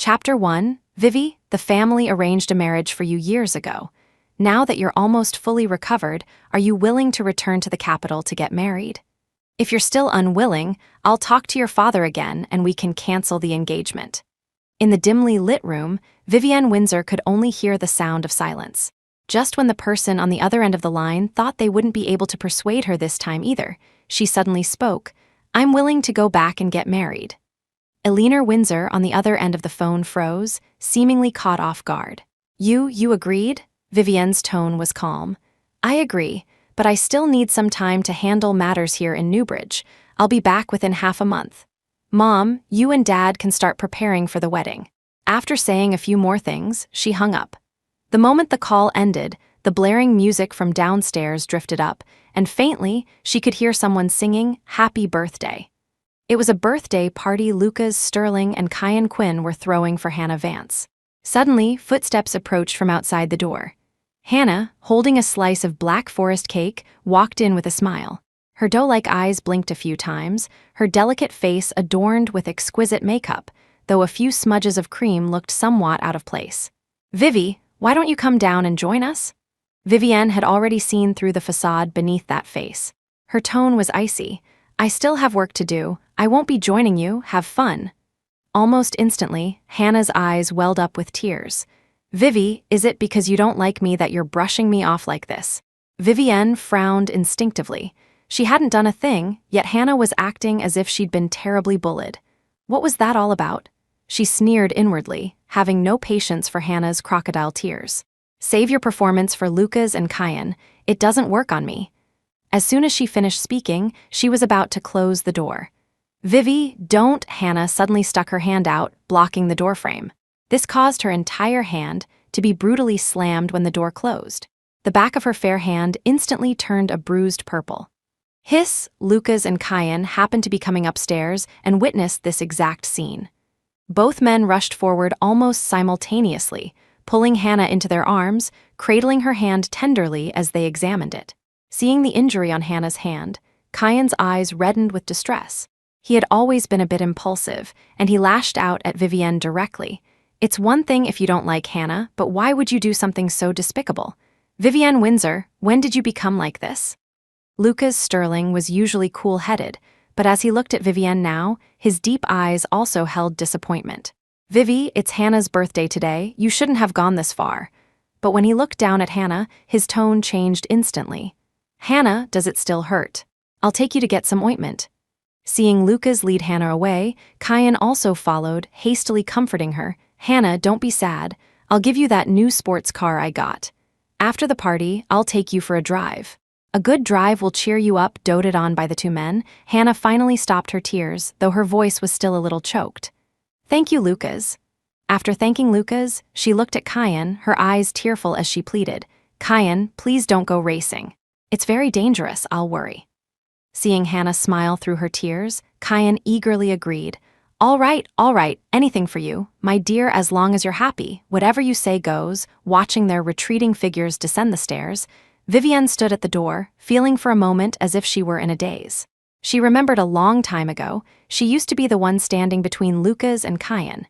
Chapter 1, Vivi, the family arranged a marriage for you years ago. Now that you're almost fully recovered, are you willing to return to the capital to get married? If you're still unwilling, I'll talk to your father again and we can cancel the engagement. In the dimly lit room, Vivienne Windsor could only hear the sound of silence. Just when the person on the other end of the line thought they wouldn't be able to persuade her this time either, she suddenly spoke, "I'm willing to go back and get married." Eleanor Windsor on the other end of the phone froze, seemingly caught off guard. You agreed?" Vivienne's tone was calm. "I agree, but I still need some time to handle matters here in Newbridge. I'll be back within half a month. Mom, you and Dad can start preparing for the wedding." After saying a few more things, she hung up. The moment the call ended, the blaring music from downstairs drifted up, and faintly, she could hear someone singing, "Happy Birthday." It was a birthday party Lucas, Sterling, and Kian Quinn were throwing for Hannah Vance. Suddenly, footsteps approached from outside the door. Hannah, holding a slice of Black Forest cake, walked in with a smile. Her doe-like eyes blinked a few times, her delicate face adorned with exquisite makeup, though a few smudges of cream looked somewhat out of place. "Vivi, why don't you come down and join us?" Vivienne had already seen through the facade beneath that face. Her tone was icy. "I still have work to do. I won't be joining you. Have fun." Almost instantly, Hannah's eyes welled up with tears. "Vivi, is it because you don't like me that you're brushing me off like this?" Vivienne frowned instinctively. She hadn't done a thing, yet Hannah was acting as if she'd been terribly bullied. What was that all about? She sneered inwardly, having no patience for Hannah's crocodile tears. "Save your performance for Lucas and Kian. It doesn't work on me." As soon as she finished speaking, she was about to close the door. "Vivi, don't!" Hannah suddenly stuck her hand out, blocking the doorframe. This caused her entire hand to be brutally slammed when the door closed. The back of her fair hand instantly turned a bruised purple. Hiss! Lucas and Kian happened to be coming upstairs and witnessed this exact scene. Both men rushed forward almost simultaneously, pulling Hannah into their arms, cradling her hand tenderly as they examined it. Seeing the injury on Hannah's hand, Kian's eyes reddened with distress. He had always been a bit impulsive, and he lashed out at Vivienne directly. "It's one thing if you don't like Hannah, but why would you do something so despicable? Vivienne Windsor, when did you become like this?" Lucas Sterling was usually cool-headed, but as he looked at Vivienne now, his deep eyes also held disappointment. "Vivi, it's Hannah's birthday today. You shouldn't have gone this far." But when he looked down at Hannah, his tone changed instantly. "Hannah, does it still hurt? I'll take you to get some ointment." Seeing Lucas lead Hannah away, Kian also followed, hastily comforting her. "Hannah, don't be sad. I'll give you that new sports car I got. After the party, I'll take you for a drive." "A good drive will cheer you up," doted on by the two men. Hannah finally stopped her tears, though her voice was still a little choked. "Thank you, Lucas." After thanking Lucas, she looked at Kian, her eyes tearful as she pleaded, "Kian, please don't go racing. It's very dangerous, I'll worry." Seeing Hannah smile through her tears, Kian eagerly agreed. All right, anything for you, my dear, as long as you're happy, whatever you say goes." Watching their retreating figures descend the stairs, Vivienne stood at the door, feeling for a moment as if she were in a daze. She remembered a long time ago, she used to be the one standing between Lucas and Kian.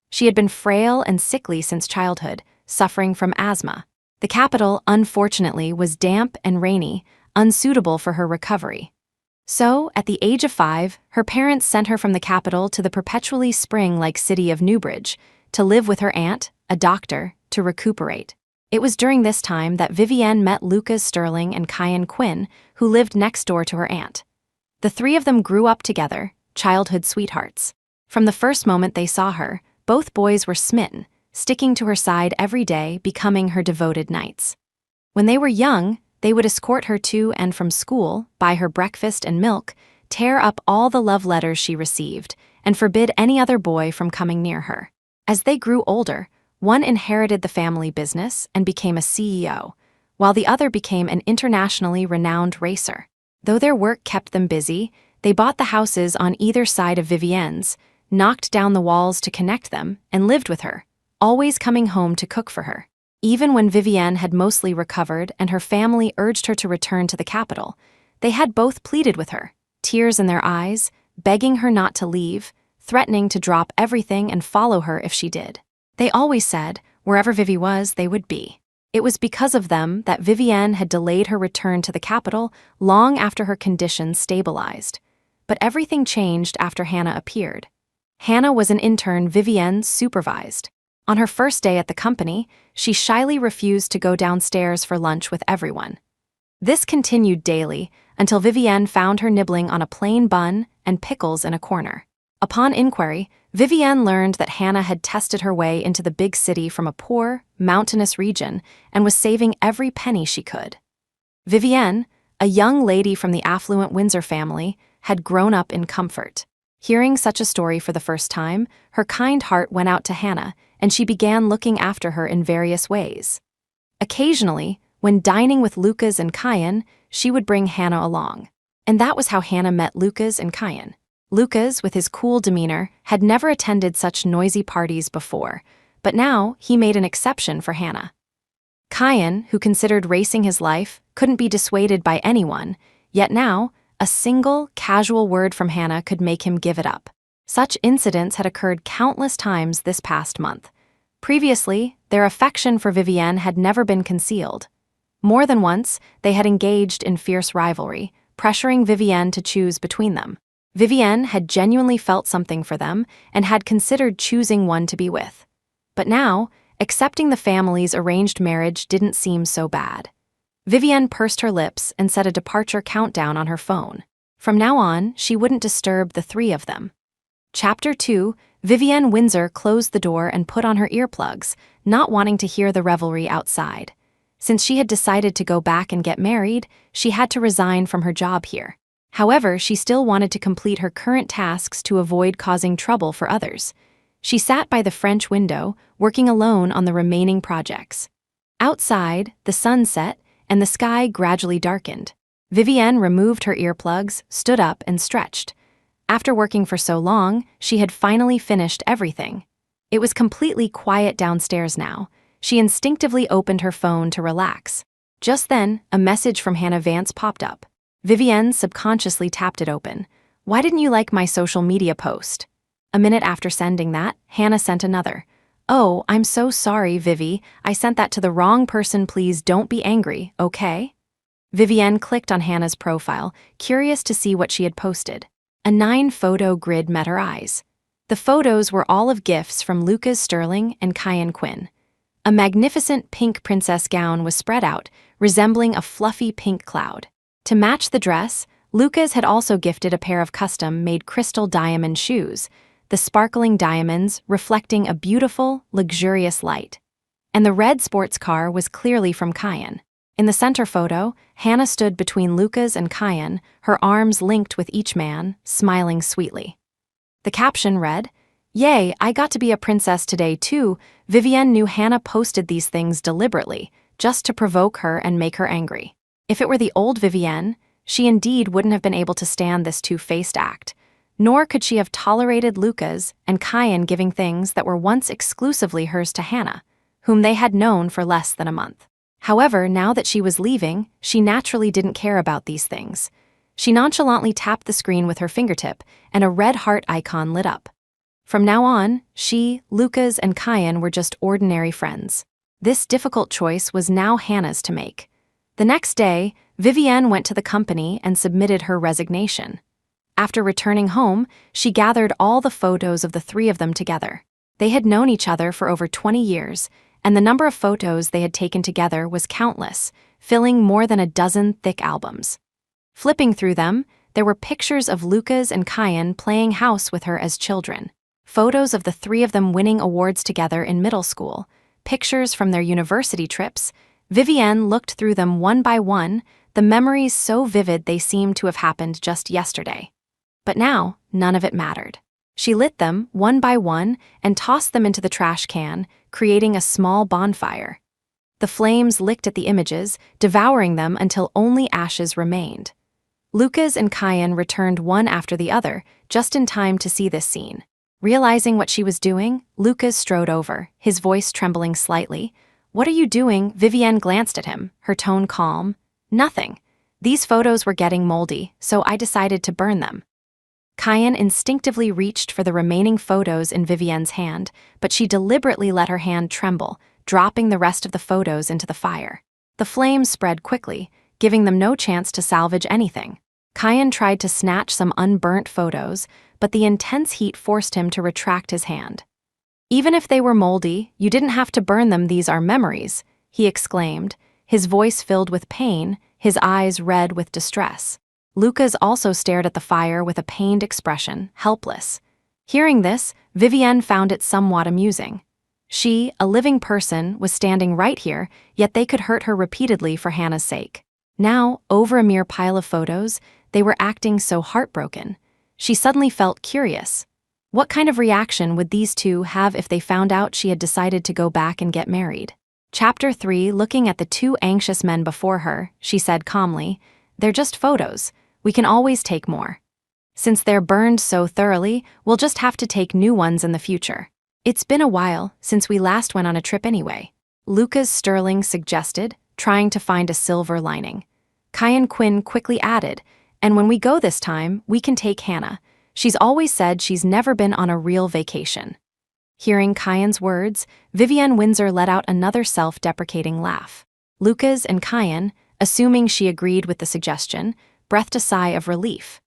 She had been frail and sickly since childhood, suffering from asthma. The capital, unfortunately, was damp and rainy, unsuitable for her recovery. So, at the age of 5, her parents sent her from the capital to the perpetually spring-like city of Newbridge, to live with her aunt, a doctor, to recuperate. It was during this time that Vivienne met Lucas Sterling and Kian Quinn, who lived next door to her aunt. The three of them grew up together, childhood sweethearts. From the first moment they saw her, both boys were smitten, sticking to her side every day, becoming her devoted knights. When they were young, they would escort her to and from school, buy her breakfast and milk, tear up all the love letters she received, and forbid any other boy from coming near her. As they grew older, one inherited the family business and became a CEO, while the other became an internationally renowned racer. Though their work kept them busy, they bought the houses on either side of Vivienne's, knocked down the walls to connect them, and lived with her, always coming home to cook for her. Even when Vivienne had mostly recovered and her family urged her to return to the capital, they had both pleaded with her, tears in their eyes, begging her not to leave, threatening to drop everything and follow her if she did. They always said, wherever Vivi was, they would be. It was because of them that Vivienne had delayed her return to the capital long after her conditions stabilized. But everything changed after Hannah appeared. Hannah was an intern Vivienne supervised. On her first day at the company, she shyly refused to go downstairs for lunch with everyone. This continued daily until Vivienne found her nibbling on a plain bun and pickles in a corner. Upon inquiry, Vivienne learned that Hannah had tested her way into the big city from a poor, mountainous region and was saving every penny she could. Vivienne, a young lady from the affluent Windsor family, had grown up in comfort. Hearing such a story for the first time, her kind heart went out to Hannah, and she began looking after her in various ways. Occasionally, when dining with Lucas and Kian, she would bring Hannah along. And that was how Hannah met Lucas and Kian. Lucas, with his cool demeanor, had never attended such noisy parties before, but now he made an exception for Hannah. Kian, who considered racing his life, couldn't be dissuaded by anyone, yet now, a single, casual word from Hannah could make him give it up. Such incidents had occurred countless times this past month. Previously, their affection for Vivienne had never been concealed. More than once, they had engaged in fierce rivalry, pressuring Vivienne to choose between them. Vivienne had genuinely felt something for them and had considered choosing one to be with. But now, accepting the family's arranged marriage didn't seem so bad. Vivienne pursed her lips and set a departure countdown on her phone. From now on, she wouldn't disturb the three of them. Chapter 2, Vivienne Windsor closed the door and put on her earplugs, not wanting to hear the revelry outside. Since she had decided to go back and get married, she had to resign from her job here. However, she still wanted to complete her current tasks to avoid causing trouble for others. She sat by the French window, working alone on the remaining projects. Outside, the sun set, and the sky gradually darkened. Vivienne removed her earplugs, stood up, and stretched. After working for so long, she had finally finished everything. It was completely quiet downstairs now. She instinctively opened her phone to relax. Just then, a message from Hannah Vance popped up. Vivienne subconsciously tapped it open. "Why didn't you like my social media post?" A minute after sending that, Hannah sent another. "Oh, I'm so sorry, Vivi. I sent that to the wrong person. Please don't be angry, okay?" Vivienne clicked on Hannah's profile, curious to see what she had posted. A 9-photo grid met her eyes. The photos were all of gifts from Lucas Sterling and Kian Quinn. A magnificent pink princess gown was spread out, resembling a fluffy pink cloud. To match the dress, Lucas had also gifted a pair of custom-made crystal diamond shoes, the sparkling diamonds reflecting a beautiful, luxurious light. And the red sports car was clearly from Kian. In the center photo, Hannah stood between Lucas and Kian, her arms linked with each man, smiling sweetly. The caption read, "Yay, I got to be a princess today too." Vivienne knew Hannah posted these things deliberately, just to provoke her and make her angry. If it were the old Vivienne, she indeed wouldn't have been able to stand this two-faced act. Nor could she have tolerated Lucas and Kian giving things that were once exclusively hers to Hannah, whom they had known for less than a month. However, now that she was leaving, she naturally didn't care about these things. She nonchalantly tapped the screen with her fingertip, and a red heart icon lit up. From now on, she, Lucas, and Kian were just ordinary friends. This difficult choice was now Hannah's to make. The next day, Vivienne went to the company and submitted her resignation. After returning home, she gathered all the photos of the three of them together. They had known each other for over 20 years, and the number of photos they had taken together was countless, filling more than a dozen thick albums. Flipping through them, there were pictures of Lucas and Kian playing house with her as children, photos of the three of them winning awards together in middle school, pictures from their university trips. Vivienne looked through them one by one, the memories so vivid they seemed to have happened just yesterday. But now, none of it mattered. She lit them one by one and tossed them into the trash can, creating a small bonfire. The flames licked at the images, devouring them until only ashes remained. Lucas and Kian returned one after the other, just in time to see this scene. Realizing what she was doing, Lucas strode over, his voice trembling slightly. "What are you doing?" Vivienne glanced at him, her tone calm. "Nothing. These photos were getting moldy, so I decided to burn them." Kian instinctively reached for the remaining photos in Vivienne's hand, but she deliberately let her hand tremble, dropping the rest of the photos into the fire. The flames spread quickly, giving them no chance to salvage anything. Kian tried to snatch some unburnt photos, but the intense heat forced him to retract his hand. "Even if they were moldy, you didn't have to burn them, these are memories," he exclaimed, his voice filled with pain, his eyes red with distress. Lucas also stared at the fire with a pained expression, helpless. Hearing this, Vivienne found it somewhat amusing. She, a living person, was standing right here, yet they could hurt her repeatedly for Hannah's sake. Now, over a mere pile of photos, they were acting so heartbroken. She suddenly felt curious. What kind of reaction would these two have if they found out she had decided to go back and get married? Chapter 3. Looking at the two anxious men before her, she said calmly, "They're just photos. We can always take more. Since they're burned so thoroughly, we'll just have to take new ones in the future. It's been a while since we last went on a trip anyway," Lucas Sterling suggested, trying to find a silver lining. Kian Quinn quickly added, "And when we go this time, we can take Hannah. She's always said she's never been on a real vacation." Hearing Kian's words, Vivienne Windsor let out another self-deprecating laugh. Lucas and Kian, assuming she agreed with the suggestion, breathed a sigh of relief.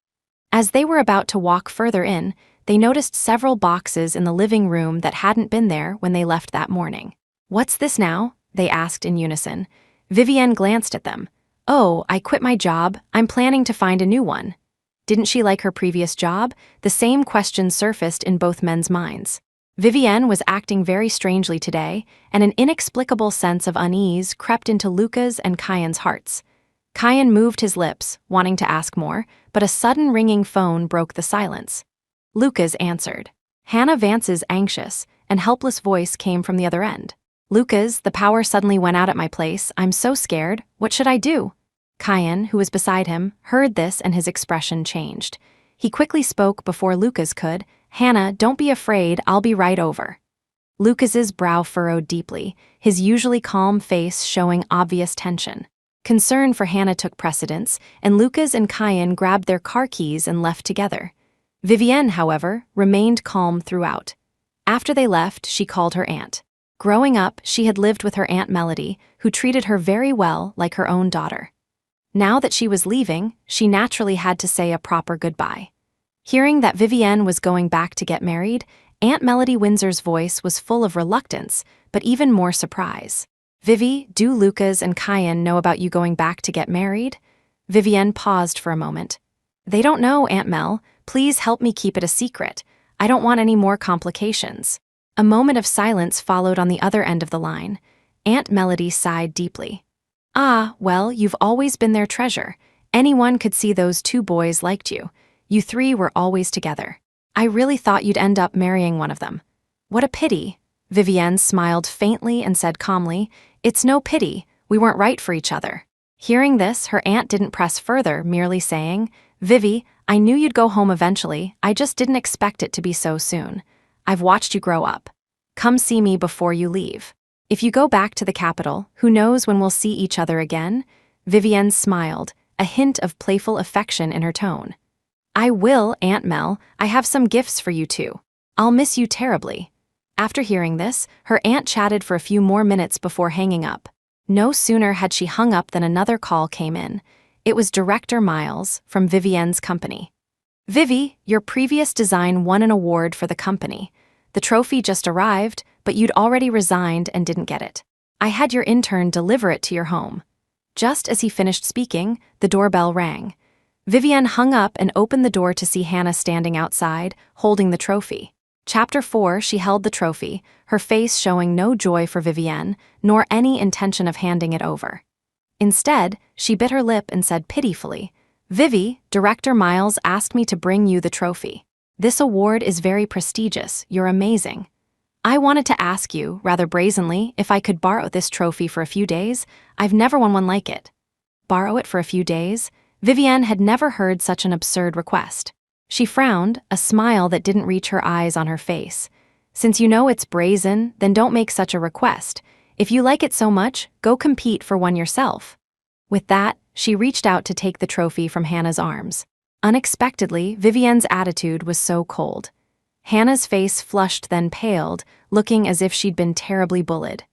As they were about to walk further in, they noticed several boxes in the living room that hadn't been there when they left that morning. "What's this now?" they asked in unison. Vivienne glanced at them. "Oh, I quit my job. I'm planning to find a new one." Didn't she like her previous job? The same question surfaced in both men's minds. Vivienne was acting very strangely today, and an inexplicable sense of unease crept into Lucas and Kian's hearts. Kian moved his lips, wanting to ask more, but a sudden ringing phone broke the silence. Lucas answered. Hannah Vance's anxious and helpless voice came from the other end. "Lucas, the power suddenly went out at my place. I'm so scared. What should I do?" Kian, who was beside him, heard this and his expression changed. He quickly spoke before Lucas could. "Hannah, don't be afraid, I'll be right over." Lucas's brow furrowed deeply, his usually calm face showing obvious tension. Concern for Hannah took precedence, and Lucas and Kian grabbed their car keys and left together. Vivienne, however, remained calm throughout. After they left, she called her aunt. Growing up, she had lived with her Aunt Melody, who treated her very well like her own daughter. Now that she was leaving, she naturally had to say a proper goodbye. Hearing that Vivienne was going back to get married, Aunt Melody Windsor's voice was full of reluctance, but even more surprise. "Vivi, do Lucas and Kian know about you going back to get married?" Vivienne paused for a moment. "They don't know, Aunt Mel. Please help me keep it a secret. I don't want any more complications." A moment of silence followed on the other end of the line. Aunt Melody sighed deeply. "Ah, well, you've always been their treasure. Anyone could see those two boys liked you. You three were always together. I really thought you'd end up marrying one of them." "What a pity." Vivienne smiled faintly and said calmly, "It's no pity. We weren't right for each other." Hearing this, her aunt didn't press further, merely saying, "Vivi, I knew you'd go home eventually. I just didn't expect it to be so soon. I've watched you grow up. Come see me before you leave. If you go back to the capital, who knows when we'll see each other again?" Vivienne smiled, a hint of playful affection in her tone. "I will, Aunt Mel. I have some gifts for you too. I'll miss you terribly." After hearing this, her aunt chatted for a few more minutes before hanging up. No sooner had she hung up than another call came in. It was Director Miles from Vivienne's company. "Vivi, your previous design won an award for the company. The trophy just arrived, but you'd already resigned and didn't get it. I had your intern deliver it to your home." Just as he finished speaking, the doorbell rang. Vivienne hung up and opened the door to see Hannah standing outside, holding the trophy. Chapter 4. She held the trophy, her face showing no joy for Vivienne, nor any intention of handing it over. Instead, she bit her lip and said pitifully, "Vivi, Director Miles asked me to bring you the trophy. This award is very prestigious. You're amazing. I wanted to ask you, rather brazenly, if I could borrow this trophy for a few days. I've never won one like it." Borrow it for a few days? Vivienne had never heard such an absurd request. She frowned, a smile that didn't reach her eyes on her face. "Since you know it's brazen, then don't make such a request. If you like it so much, go compete for one yourself." With that, she reached out to take the trophy from Hannah's arms. Unexpectedly, Vivienne's attitude was so cold. Hannah's face flushed then paled, looking as if she'd been terribly bullied.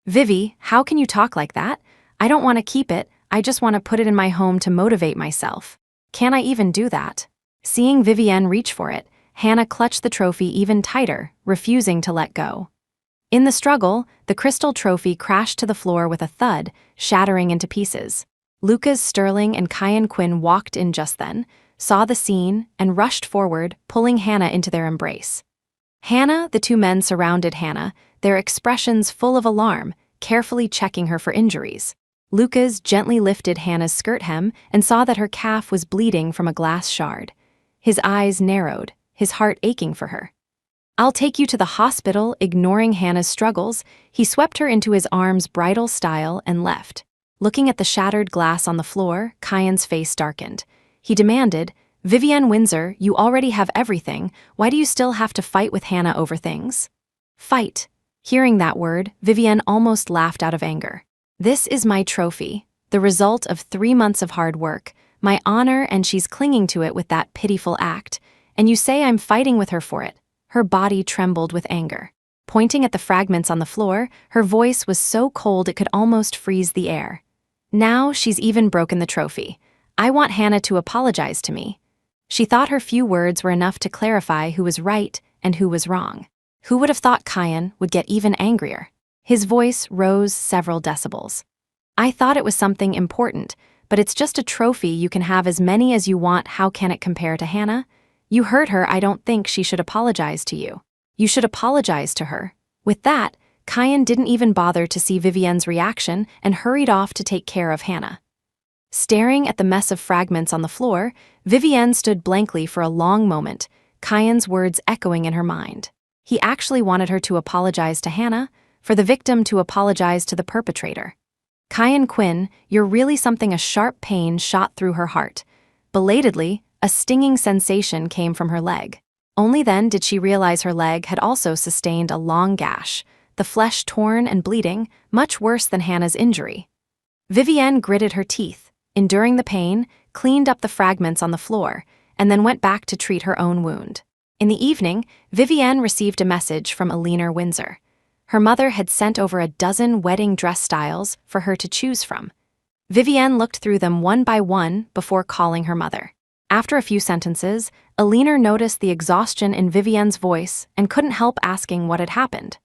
"Vivi, how can you talk like that? I don't want to keep it, I just want to put it in my home to motivate myself. Can I even do that?" Seeing Vivienne reach for it, Hannah clutched the trophy even tighter, refusing to let go. In the struggle, the crystal trophy crashed to the floor with a thud, shattering into pieces. Lucas, Sterling, and Kian Quinn walked in just then, saw the scene, and rushed forward, pulling Hannah into their embrace. The two men surrounded Hannah, their expressions full of alarm, carefully checking her for injuries. Lucas gently lifted Hannah's skirt hem and saw that her calf was bleeding from a glass shard. His eyes narrowed, his heart aching for her. "I'll take you to the hospital." Ignoring Hannah's struggles, he swept her into his arms bridal style and left. Looking at the shattered glass on the floor, Kian's face darkened. He demanded, "Vivienne Windsor, you already have everything, why do you still have to fight with Hannah over things?" Fight. Hearing that word, Vivienne almost laughed out of anger. "This is my trophy, the result of 3 months of hard work, my honor, and she's clinging to it with that pitiful act, and you say I'm fighting with her for it." Her body trembled with anger. Pointing at the fragments on the floor, her voice was so cold it could almost freeze the air. "Now she's even broken the trophy. I want Hannah to apologize to me." She thought her few words were enough to clarify who was right and who was wrong. Who would have thought Kian would get even angrier? His voice rose several decibels. "I thought it was something important, but it's just a trophy. You can have as many as you want. How can it compare to Hannah? You hurt her. I don't think she should apologize to you. You should apologize to her." With that, Kian didn't even bother to see Vivienne's reaction and hurried off to take care of Hannah. Staring at the mess of fragments on the floor, Vivienne stood blankly for a long moment, Kian's words echoing in her mind. He actually wanted her to apologize to Hannah, for the victim to apologize to the perpetrator. "Kian Quinn, you're really something." A sharp pain shot through her heart. Belatedly, a stinging sensation came from her leg. Only then did she realize her leg had also sustained a long gash, the flesh torn and bleeding, much worse than Hannah's injury. Vivienne gritted her teeth, enduring the pain, cleaned up the fragments on the floor, and then went back to treat her own wound. In the evening, Vivienne received a message from Eleanor Windsor. Her mother had sent over a dozen wedding dress styles for her to choose from. Vivienne looked through them one by one before calling her mother. After a few sentences, Eleanor noticed the exhaustion in Vivienne's voice and couldn't help asking what had happened.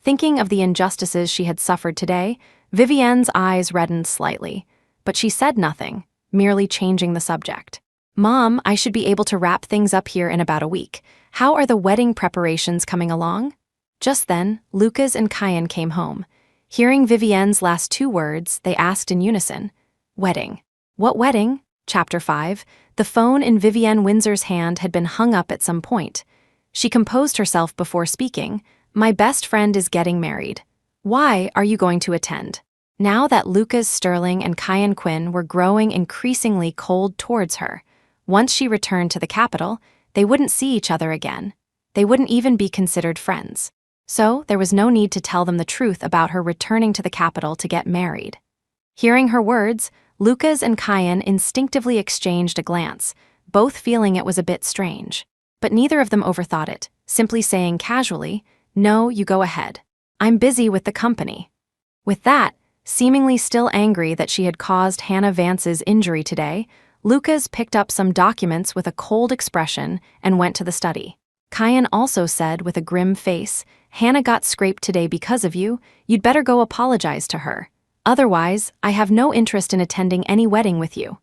Thinking of the injustices she had suffered today, Vivienne's eyes reddened slightly, but she said nothing, merely changing the subject. "Mom, I should be able to wrap things up here in about a week. How are the wedding preparations coming along?" Just then, Lucas and Kian came home. Hearing Vivienne's last 2 words, they asked in unison, "Wedding. What wedding?" Chapter 5. The phone in Vivienne Windsor's hand had been hung up at some point. She composed herself before speaking. "My best friend is getting married. Why are you going to attend?" Now that Lucas, Sterling, and Kian Quinn were growing increasingly cold towards her, once she returned to the capital, they wouldn't see each other again. They wouldn't even be considered friends. So there was no need to tell them the truth about her returning to the capital to get married. Hearing her words, Lucas and Kian instinctively exchanged a glance, both feeling it was a bit strange. But neither of them overthought it, simply saying casually, "No, you go ahead. I'm busy with the company." With that, seemingly still angry that she had caused Hannah Vance's injury today, Lucas picked up some documents with a cold expression and went to the study. Kian also said with a grim face, "Hannah got scraped today because of you. You'd better go apologize to her. Otherwise, I have no interest in attending any wedding with you."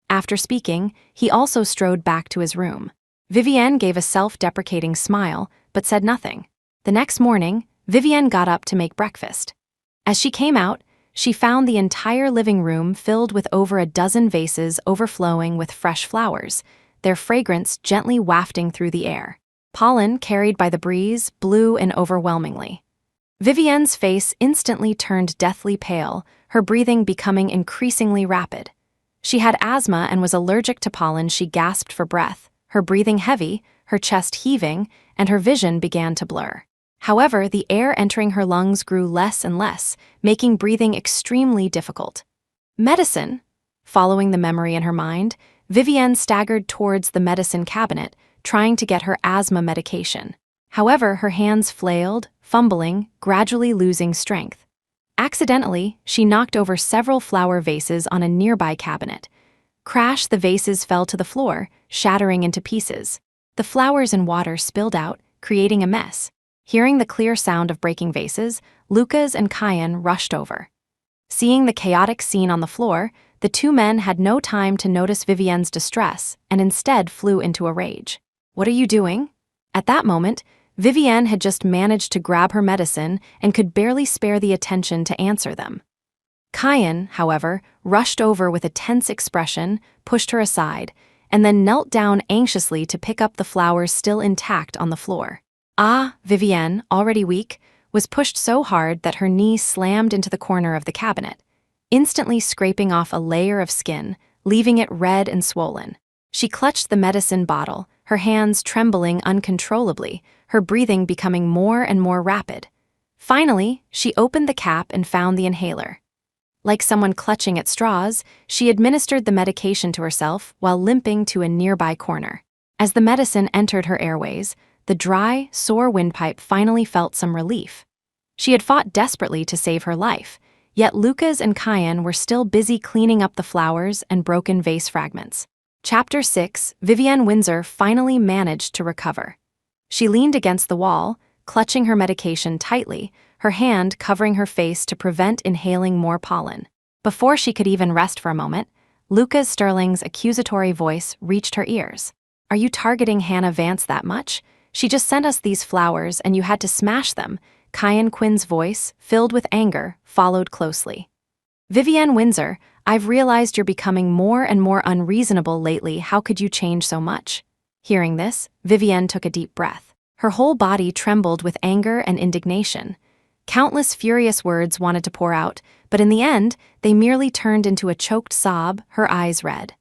After speaking, he also strode back to his room. Vivienne gave a self-deprecating smile, but said nothing. The next morning, Vivienne got up to make breakfast. As she came out, she found the entire living room filled with over a dozen vases overflowing with fresh flowers, their fragrance gently wafting through the air. Pollen, carried by the breeze, blew in overwhelmingly. Vivienne's face instantly turned deathly pale, her breathing becoming increasingly rapid. She had asthma and was allergic to pollen. She gasped for breath, her breathing heavy, her chest heaving, and her vision began to blur. However, the air entering her lungs grew less and less, making breathing extremely difficult. Medicine? Following the memory in her mind, Vivienne staggered towards the medicine cabinet, trying to get her asthma medication. However, her hands flailed, fumbling, gradually losing strength. Accidentally, she knocked over several flower vases on a nearby cabinet. Crash, the vases fell to the floor, shattering into pieces. The flowers and water spilled out, creating a mess. Hearing the clear sound of breaking vases, Lucas and Kian rushed over. Seeing the chaotic scene on the floor, the two men had no time to notice Vivienne's distress and instead flew into a rage. "What are you doing?" At that moment, Vivienne had just managed to grab her medicine and could barely spare the attention to answer them. Kian, however, rushed over with a tense expression, pushed her aside, and then knelt down anxiously to pick up the flowers still intact on the floor. Vivienne, already weak, was pushed so hard that her knee slammed into the corner of the cabinet, instantly scraping off a layer of skin, leaving it red and swollen. She clutched the medicine bottle, her hands trembling uncontrollably, her breathing becoming more and more rapid. Finally, she opened the cap and found the inhaler. Like someone clutching at straws, she administered the medication to herself while limping to a nearby corner. As the medicine entered her airways, the dry, sore windpipe finally felt some relief. She had fought desperately to save her life, yet Lucas and Kian were still busy cleaning up the flowers and broken vase fragments. Chapter 6, Vivienne Windsor finally managed to recover. She leaned against the wall, clutching her medication tightly, her hand covering her face to prevent inhaling more pollen. Before she could even rest for a moment, Lucas Sterling's accusatory voice reached her ears. "Are you targeting Hannah Vance that much? She just sent us these flowers and you had to smash them." Kian Quinn's voice, filled with anger, followed closely. "Vivienne Windsor, I've realized you're becoming more and more unreasonable lately. How could you change so much?" Hearing this, Vivienne took a deep breath. Her whole body trembled with anger and indignation. Countless furious words wanted to pour out, but in the end, they merely turned into a choked sob, her eyes red.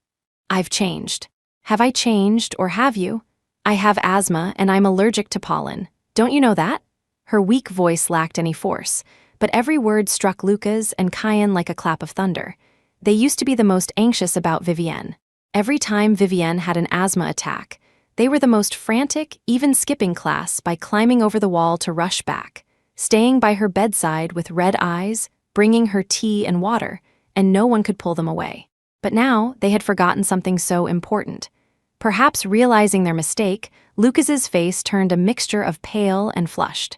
"I've changed. Have I changed, or have you? I have asthma and I'm allergic to pollen. Don't you know that?" Her weak voice lacked any force, but every word struck Lucas and Kian like a clap of thunder. They used to be the most anxious about Vivienne. Every time Vivienne had an asthma attack, they were the most frantic, even skipping class by climbing over the wall to rush back, staying by her bedside with red eyes, bringing her tea and water, and no one could pull them away. But now they had forgotten something so important. Perhaps realizing their mistake, Lucas's face turned a mixture of pale and flushed.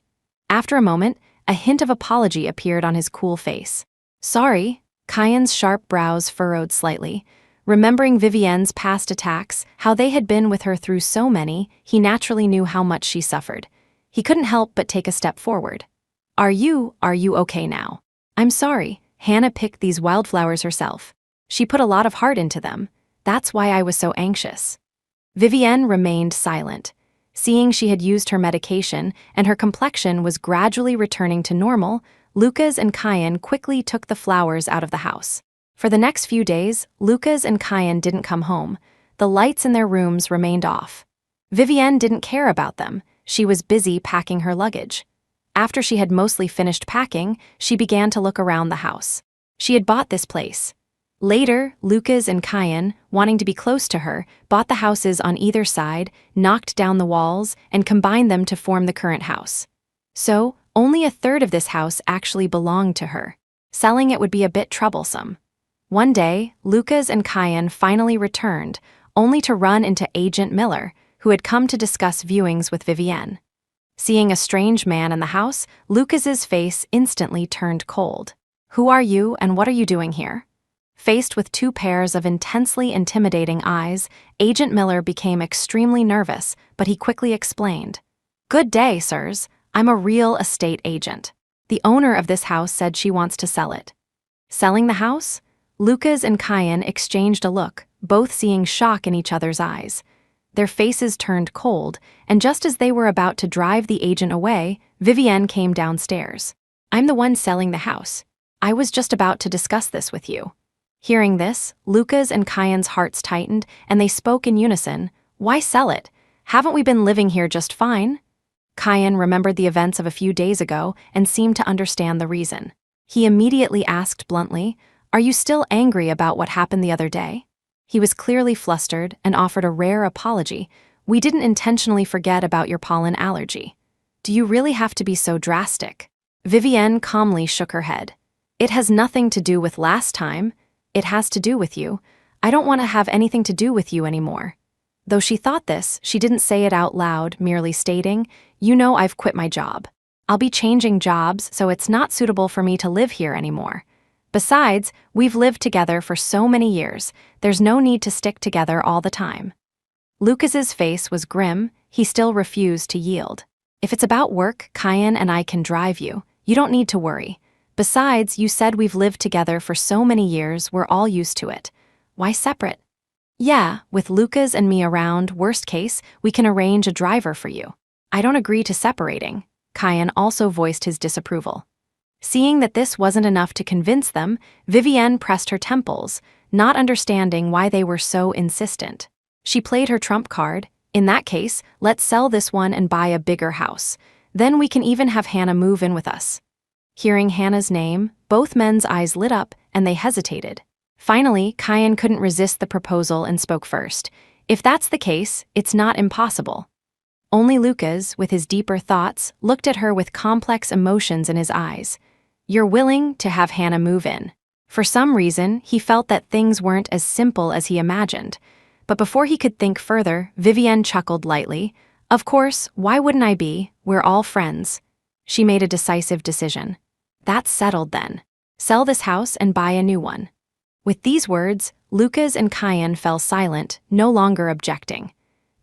After a moment, a hint of apology appeared on his cool face. "Sorry." Kian's sharp brows furrowed slightly. Remembering Vivienne's past attacks, how they had been with her through so many, he naturally knew how much she suffered. He couldn't help but take a step forward. Are you okay now?" "I'm sorry. Hannah picked these wildflowers herself. She put a lot of heart into them. That's why I was so anxious." Vivienne remained silent. Seeing she had used her medication and her complexion was gradually returning to normal, Lucas and Kian quickly took the flowers out of the house. For the next few days, Lucas and Kian didn't come home. The lights in their rooms remained off. Vivienne didn't care about them. She was busy packing her luggage. After she had mostly finished packing, she began to look around the house. She had bought this place. Later, Lucas and Kian, wanting to be close to her, bought the houses on either side, knocked down the walls, and combined them to form the current house. So, only a third of this house actually belonged to her. Selling it would be a bit troublesome. One day, Lucas and Kian finally returned, only to run into Agent Miller, who had come to discuss viewings with Vivienne. Seeing a strange man in the house, Lucas's face instantly turned cold. "Who are you and what are you doing here?" Faced with two pairs of intensely intimidating eyes, Agent Miller became extremely nervous, but he quickly explained. "Good day, sirs. I'm a real estate agent. The owner of this house said she wants to sell it." Selling the house? Lucas and Kian exchanged a look, both seeing shock in each other's eyes. Their faces turned cold, and just as they were about to drive the agent away, Vivienne came downstairs. "I'm the one selling the house. I was just about to discuss this with you." Hearing this, Lucas and Kian's hearts tightened, and they spoke in unison. "Why sell it? Haven't we been living here just fine?" Kian remembered the events of a few days ago and seemed to understand the reason. He immediately asked bluntly, "Are you still angry about what happened the other day?" He was clearly flustered and offered a rare apology. "We didn't intentionally forget about your pollen allergy." "Do you really have to be so drastic?" Vivienne calmly shook her head. "It has nothing to do with last time. It has to do with you. I don't want to have anything to do with you anymore." Though she thought this, she didn't say it out loud, merely stating, "You know I've quit my job. I'll be changing jobs, so it's not suitable for me to live here anymore. Besides, we've lived together for so many years, there's no need to stick together all the time." Lucas's face was grim. He still refused to yield. "If it's about work, Kian and I can drive you. You don't need to worry. Besides, you said we've lived together for so many years, we're all used to it. Why separate?" "Yeah, with Lucas and me around, worst case, we can arrange a driver for you." "I don't agree to separating." Kian also voiced his disapproval. Seeing that this wasn't enough to convince them, Vivienne pressed her temples, not understanding why they were so insistent. She played her trump card. "In that case, let's sell this one and buy a bigger house. Then we can even have Hannah move in with us." Hearing Hannah's name, both men's eyes lit up and they hesitated. Finally, Kian couldn't resist the proposal and spoke first. "If that's the case, it's not impossible." Only Lucas, with his deeper thoughts, looked at her with complex emotions in his eyes. "You're willing to have Hannah move in." For some reason, he felt that things weren't as simple as he imagined. But before he could think further, Vivienne chuckled lightly. "Of course, why wouldn't I be? We're all friends." She made a decisive decision. "That's settled then. Sell this house and buy a new one." With these words, Lucas and Kian fell silent, no longer objecting.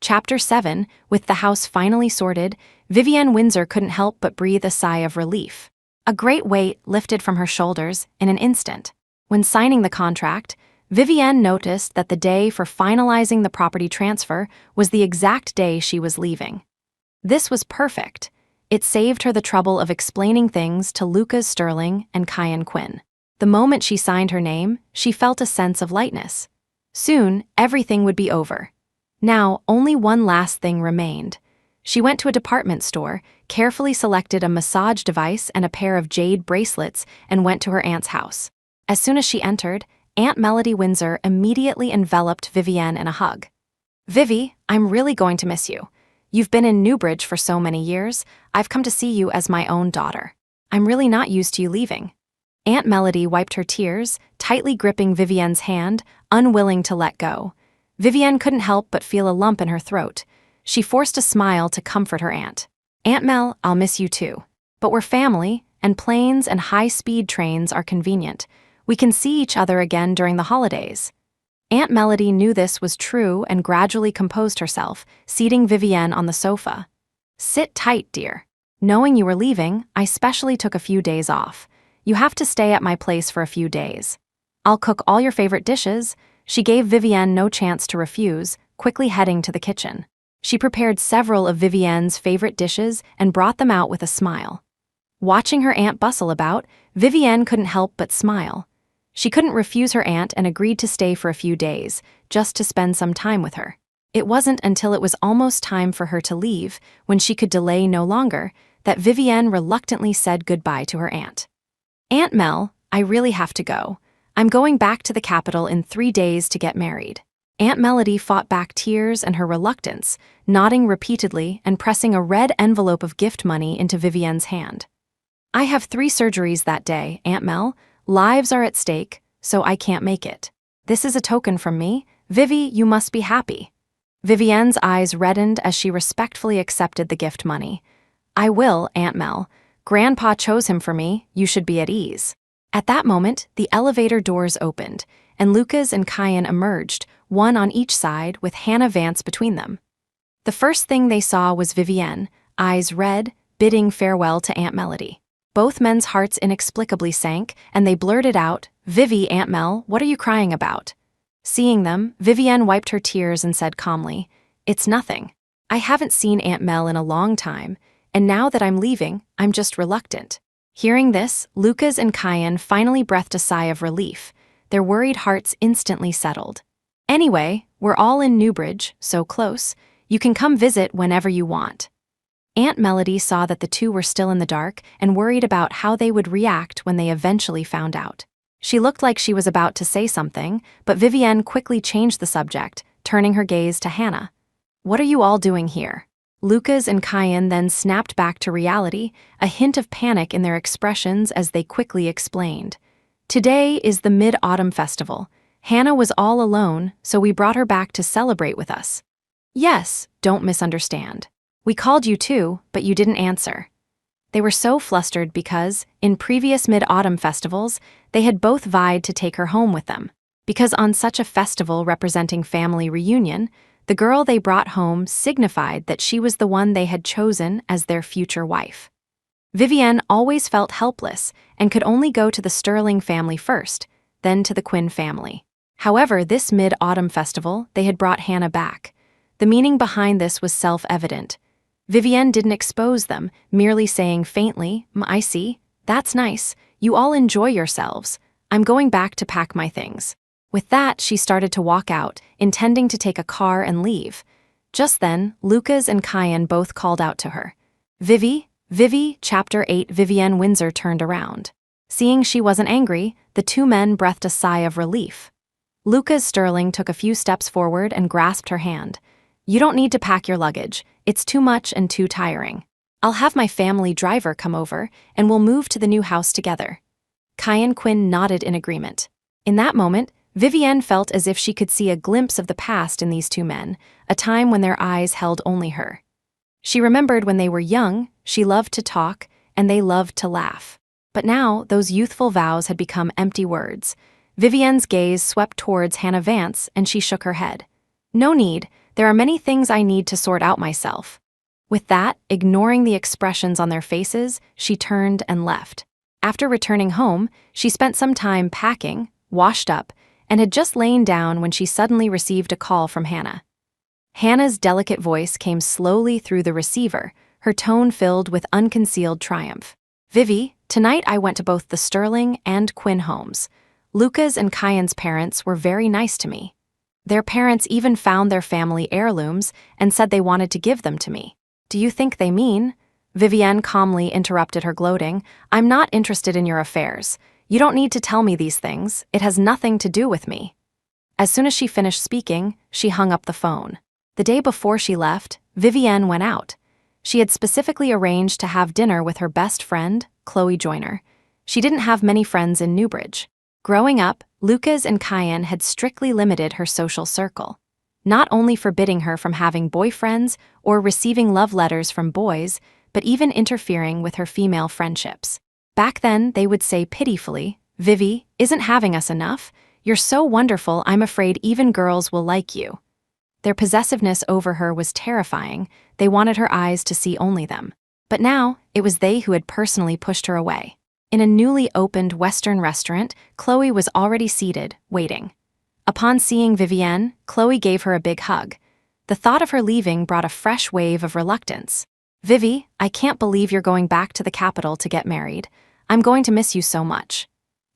Chapter 7, with the house finally sorted, Vivienne Windsor couldn't help but breathe a sigh of relief. A great weight lifted from her shoulders in an instant. When signing the contract, Vivienne noticed that the day for finalizing the property transfer was the exact day she was leaving. This was perfect. It saved her the trouble of explaining things to Lucas Sterling and Kian Quinn. The moment she signed her name, she felt a sense of lightness. Soon, everything would be over. Now, only one last thing remained. She went to a department store, carefully selected a massage device and a pair of jade bracelets, and went to her aunt's house. As soon as she entered, Aunt Melody Windsor immediately enveloped Vivienne in a hug. "Vivi, I'm really going to miss you. You've been in Newbridge for so many years, I've come to see you as my own daughter. I'm really not used to you leaving." Aunt Melody wiped her tears, tightly gripping Vivienne's hand, unwilling to let go. Vivienne couldn't help but feel a lump in her throat. She forced a smile to comfort her aunt. "Aunt Mel, I'll miss you too. But we're family, and planes and high-speed trains are convenient. We can see each other again during the holidays." Aunt Melody knew this was true and gradually composed herself, seating Vivienne on the sofa. "Sit tight, dear. Knowing you were leaving, I specially took a few days off. You have to stay at my place for a few days. I'll cook all your favorite dishes." She gave Vivienne no chance to refuse, quickly heading to the kitchen. She prepared several of Vivienne's favorite dishes and brought them out with a smile. Watching her aunt bustle about, Vivienne couldn't help but smile. She couldn't refuse her aunt and agreed to stay for a few days, just to spend some time with her. It wasn't until it was almost time for her to leave, when she could delay no longer, that Vivienne reluctantly said goodbye to her aunt. "Aunt Mel, I really have to go. I'm going back to the capital in 3 days to get married." Aunt Melody fought back tears and her reluctance, nodding repeatedly and pressing a red envelope of gift money into Vivienne's hand. "I have 3 surgeries that day, Aunt Mel. Lives are at stake, so I can't make it. This is a token from me. Vivi, you must be happy." Vivienne's eyes reddened as she respectfully accepted the gift money. "I will, Aunt Mel. Grandpa chose him for me. You should be at ease." At that moment, the elevator doors opened, and Lucas and Kian emerged, one on each side, with Hannah Vance between them. The first thing they saw was Vivienne, eyes red, bidding farewell to Aunt Melody. Both men's hearts inexplicably sank, and they blurted out, "Vivi, Aunt Mel, what are you crying about?" Seeing them, Vivienne wiped her tears and said calmly, "It's nothing. I haven't seen Aunt Mel in a long time, and now that I'm leaving, I'm just reluctant." Hearing this, Lucas and Kian finally breathed a sigh of relief. Their worried hearts instantly settled. "Anyway, we're all in Newbridge, so close. You can come visit whenever you want." Aunt Melody saw that the two were still in the dark and worried about how they would react when they eventually found out. She looked like she was about to say something, but Vivienne quickly changed the subject, turning her gaze to Hannah. "What are you all doing here?" Lucas and Kian then snapped back to reality, a hint of panic in their expressions as they quickly explained. "Today is the Mid-Autumn Festival. Hannah was all alone, so we brought her back to celebrate with us." "Yes, don't misunderstand. We called you too, but you didn't answer." They were so flustered because, in previous Mid-Autumn festivals, they had both vied to take her home with them. Because on such a festival representing family reunion, the girl they brought home signified that she was the one they had chosen as their future wife. Vivienne always felt helpless and could only go to the Sterling family first, then to the Quinn family. However, this Mid-Autumn festival, they had brought Hannah back. The meaning behind this was self-evident. Vivienne didn't expose them, merely saying faintly, "I see. That's nice. You all enjoy yourselves. I'm going back to pack my things." With that, she started to walk out, intending to take a car and leave. Just then, Lucas and Kian both called out to her. Vivi, Chapter 8." Vivienne Windsor turned around. Seeing she wasn't angry, the two men breathed a sigh of relief. Lucas Sterling took a few steps forward and grasped her hand. "You don't need to pack your luggage. It's too much and too tiring. I'll have my family driver come over, and we'll move to the new house together." Kian Quinn nodded in agreement. In that moment, Vivienne felt as if she could see a glimpse of the past in these two men, a time when their eyes held only her. She remembered when they were young, she loved to talk, and they loved to laugh. But now, those youthful vows had become empty words. Vivienne's gaze swept towards Hannah Vance, and she shook her head. "No need, there are many things I need to sort out myself." With that, ignoring the expressions on their faces, she turned and left. After returning home, she spent some time packing, washed up, and had just lain down when she suddenly received a call from Hannah. Hannah's delicate voice came slowly through the receiver, her tone filled with unconcealed triumph. "Vivi, tonight I went to both the Sterling and Quinn homes. Lucas and Kian's parents were very nice to me. Their parents even found their family heirlooms and said they wanted to give them to me." "Do you think they mean?" Vivienne calmly interrupted her gloating. "I'm not interested in your affairs. You don't need to tell me these things. It has nothing to do with me." As soon as she finished speaking, she hung up the phone. The day before she left, Vivienne went out. She had specifically arranged to have dinner with her best friend, Chloe Joyner. She didn't have many friends in Newbridge. Growing up, Lucas and Kian had strictly limited her social circle, not only forbidding her from having boyfriends or receiving love letters from boys, but even interfering with her female friendships. Back then, they would say pitifully, "Vivi, isn't having us enough? You're so wonderful, I'm afraid even girls will like you." Their possessiveness over her was terrifying. They wanted her eyes to see only them. But now, it was they who had personally pushed her away. In a newly opened Western restaurant, Chloe was already seated, waiting. Upon seeing Vivienne, Chloe gave her a big hug. The thought of her leaving brought a fresh wave of reluctance. "Vivi, I can't believe you're going back to the capital to get married. I'm going to miss you so much.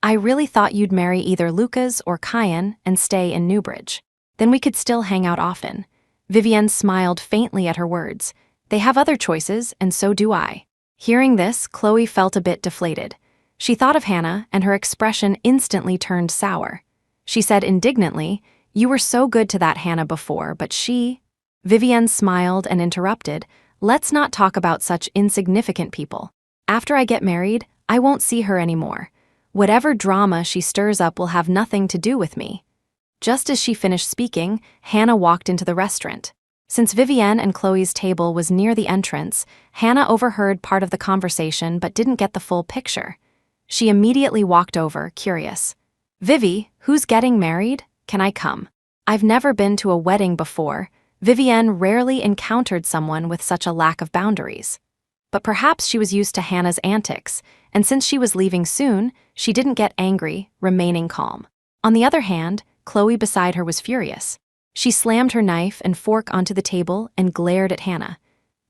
I really thought you'd marry either Lucas or Kian and stay in Newbridge. Then we could still hang out often." Vivienne smiled faintly at her words. "They have other choices, and so do I." Hearing this, Chloe felt a bit deflated. She thought of Hannah, and her expression instantly turned sour. She said indignantly, "You were so good to that Hannah before, but she—" Vivienne smiled and interrupted, "Let's not talk about such insignificant people. After I get married, I won't see her anymore. Whatever drama she stirs up will have nothing to do with me." Just as she finished speaking, Hannah walked into the restaurant. Since Vivienne and Chloe's table was near the entrance, Hannah overheard part of the conversation but didn't get the full picture. She immediately walked over, curious. "Vivi, who's getting married? Can I come?" I've never been to a wedding before. Vivienne rarely encountered someone with such a lack of boundaries. But perhaps she was used to Hannah's antics, and since she was leaving soon, she didn't get angry, remaining calm. On the other hand, Chloe beside her was furious. She slammed her knife and fork onto the table and glared at Hannah.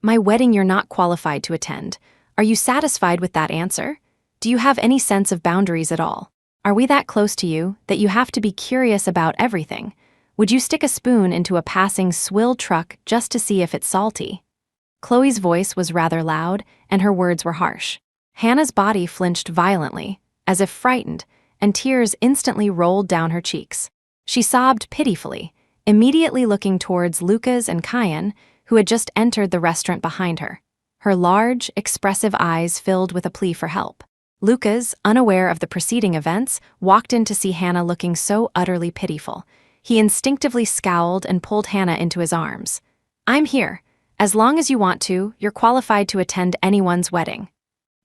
"My wedding you're not qualified to attend. Are you satisfied with that answer? Do you have any sense of boundaries at all? Are we that close to you that you have to be curious about everything? Would you stick a spoon into a passing swill truck just to see if it's salty?" Chloe's voice was rather loud, and her words were harsh. Hannah's body flinched violently, as if frightened, and tears instantly rolled down her cheeks. She sobbed pitifully, immediately looking towards Lucas and Kian, who had just entered the restaurant behind her. Her large, expressive eyes filled with a plea for help. Lucas, unaware of the preceding events, walked in to see Hannah looking so utterly pitiful. He instinctively scowled and pulled Hannah into his arms. "I'm here. As long as you want to, you're qualified to attend anyone's wedding."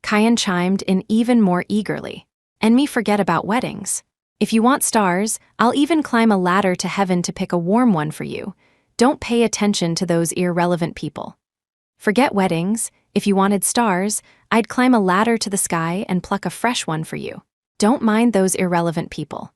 Kian chimed in even more eagerly. "And me forget about weddings. If you want stars, I'll even climb a ladder to heaven to pick a warm one for you. Don't pay attention to those irrelevant people." "Forget weddings. If you wanted stars, I'd climb a ladder to the sky and pluck a fresh one for you. Don't mind those irrelevant people."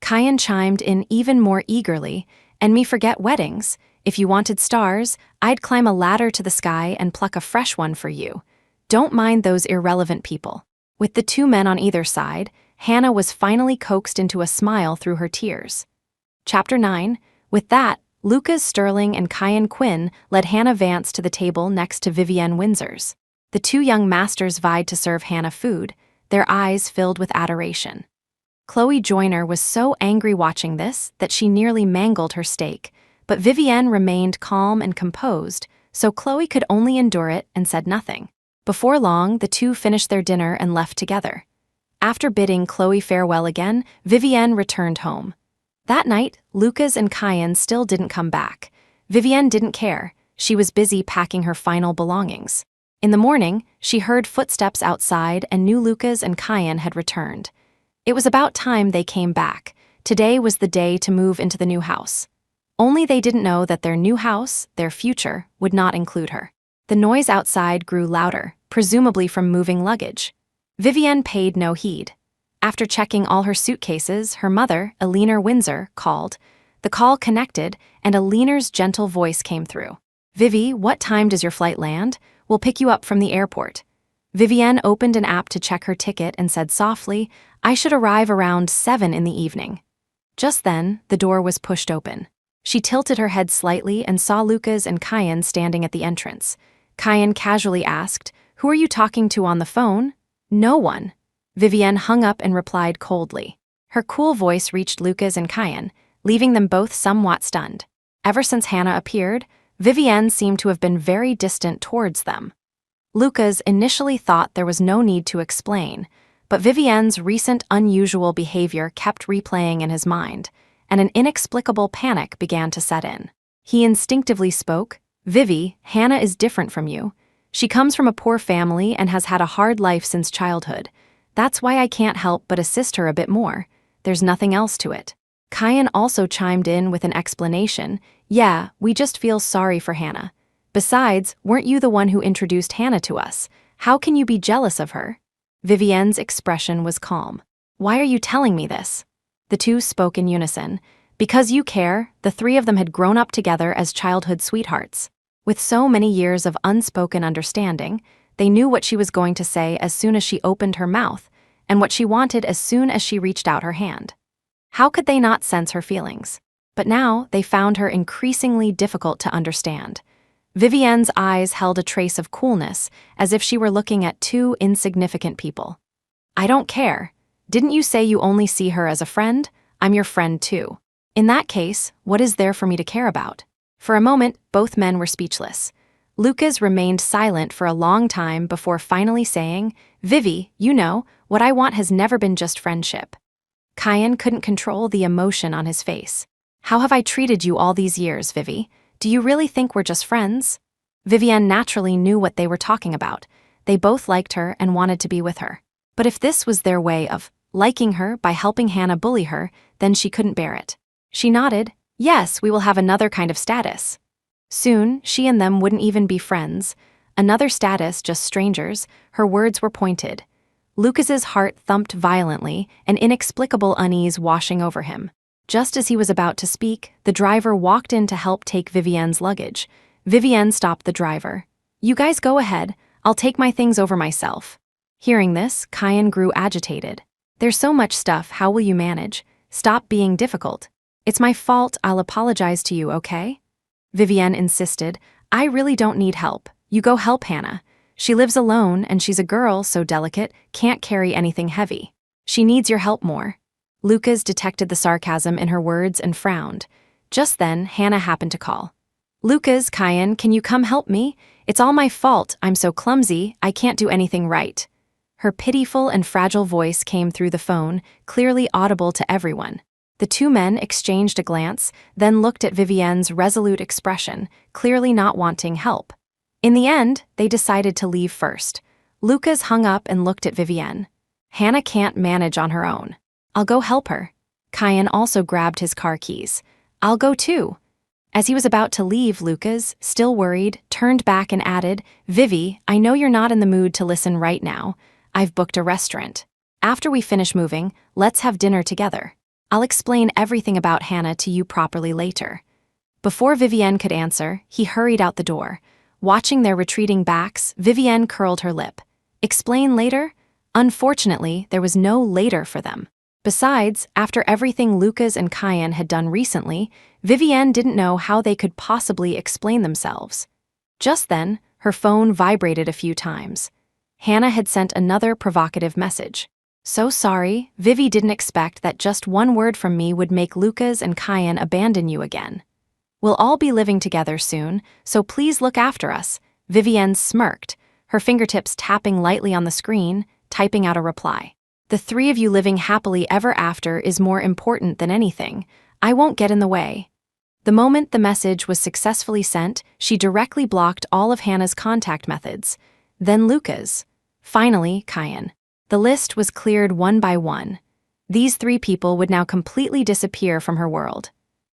Kian chimed in even more eagerly. "And me forget weddings. If you wanted stars, I'd climb a ladder to the sky and pluck a fresh one for you. Don't mind those irrelevant people." With the two men on either side, Hannah was finally coaxed into a smile through her tears. Chapter 9. With that, Lucas Sterling and Kian Quinn led Hannah Vance to the table next to Vivienne Windsor's. The two young masters vied to serve Hannah food, their eyes filled with adoration. Chloe Joyner was so angry watching this that she nearly mangled her steak, but Vivienne remained calm and composed, so Chloe could only endure it and said nothing. Before long, the two finished their dinner and left together. After bidding Chloe farewell again, Vivienne returned home. That night, Lucas and Kian still didn't come back. Vivienne didn't care. She was busy packing her final belongings. In the morning, she heard footsteps outside and knew Lucas and Kian had returned. It was about time they came back. Today was the day to move into the new house. Only they didn't know that their new house, their future, would not include her. The noise outside grew louder, presumably from moving luggage. Vivienne paid no heed. After checking all her suitcases, her mother, Eleanor Windsor, called. The call connected, and Eleanor's gentle voice came through. "Vivi, what time does your flight land? We'll pick you up from the airport." Vivienne opened an app to check her ticket and said softly, "I should arrive around 7 in the evening." Just then, the door was pushed open. She tilted her head slightly and saw Lucas and Kian standing at the entrance. Kian casually asked, "Who are you talking to on the phone?" "No one." Vivienne hung up and replied coldly. Her cool voice reached Lucas and Kian, leaving them both somewhat stunned. Ever since Hannah appeared, Vivienne seemed to have been very distant towards them. Lucas initially thought there was no need to explain, but Vivienne's recent unusual behavior kept replaying in his mind, and an inexplicable panic began to set in. He instinctively spoke, "Vivi, Hannah is different from you. She comes from a poor family and has had a hard life since childhood. That's why I can't help but assist her a bit more. There's nothing else to it." Kian also chimed in with an explanation. "Yeah, we just feel sorry for Hannah. Besides, weren't you the one who introduced Hannah to us? How can you be jealous of her?" Vivienne's expression was calm. "Why are you telling me this?" The two spoke in unison. "Because you care." The three of them had grown up together as childhood sweethearts. With so many years of unspoken understanding, they knew what she was going to say as soon as she opened her mouth, and what she wanted as soon as she reached out her hand. How could they not sense her feelings? But now they found her increasingly difficult to understand. Vivienne's eyes held a trace of coolness, as if she were looking at two insignificant people. "I don't care. Didn't you say you only see her as a friend? I'm your friend too. In that case, what is there for me to care about?" For a moment, both men were speechless. Lucas remained silent for a long time before finally saying, "Vivi, you know, what I want has never been just friendship." Kian couldn't control the emotion on his face. "How have I treated you all these years, Vivi? Do you really think we're just friends?" Vivienne naturally knew what they were talking about. They both liked her and wanted to be with her. But if this was their way of liking her by helping Hannah bully her, then she couldn't bear it. She nodded. "Yes, we will have another kind of status." Soon, she and them wouldn't even be friends. Another status, just strangers. Her words were pointed. Lucas's heart thumped violently, an inexplicable unease washing over him. Just as he was about to speak, the driver walked in to help take Vivienne's luggage. Vivienne stopped the driver. "You guys go ahead. I'll take my things over myself." Hearing this, Kian grew agitated. "There's so much stuff, how will you manage? Stop being difficult." "It's my fault, I'll apologize to you, okay?" Vivienne insisted. "I really don't need help. You go help Hannah. She lives alone and she's a girl, so delicate, can't carry anything heavy." She needs your help more. Lucas detected the sarcasm in her words and frowned. Just then, Hannah happened to call. Lucas, Kian, can you come help me? It's all my fault. I'm so clumsy, I can't do anything right. Her pitiful and fragile voice came through the phone, clearly audible to everyone. The two men exchanged a glance, then looked at Vivienne's resolute expression, clearly not wanting help. In the end, they decided to leave first. Lucas hung up and looked at Vivienne. Hannah can't manage on her own. I'll go help her. Kian also grabbed his car keys. I'll go too. As he was about to leave, Lucas, still worried, turned back and added, Vivi, I know you're not in the mood to listen right now. I've booked a restaurant. After we finish moving, let's have dinner together. I'll explain everything about Hannah to you properly later. Before Vivienne could answer, he hurried out the door. Watching their retreating backs, Vivienne curled her lip. Explain later? Unfortunately, there was no later for them. Besides, after everything Lucas and Kian had done recently, Vivienne didn't know how they could possibly explain themselves. Just then, her phone vibrated a few times. Hannah had sent another provocative message. So sorry, Vivi didn't expect that just one word from me would make Lucas and Kian abandon you again. We'll all be living together soon, so please look after us. Vivienne smirked, her fingertips tapping lightly on the screen, typing out a reply. The three of you living happily ever after is more important than anything. I won't get in the way. The moment the message was successfully sent, she directly blocked all of Hannah's contact methods. Then Lucas. Finally, Kian. The list was cleared one by one. These three people would now completely disappear from her world.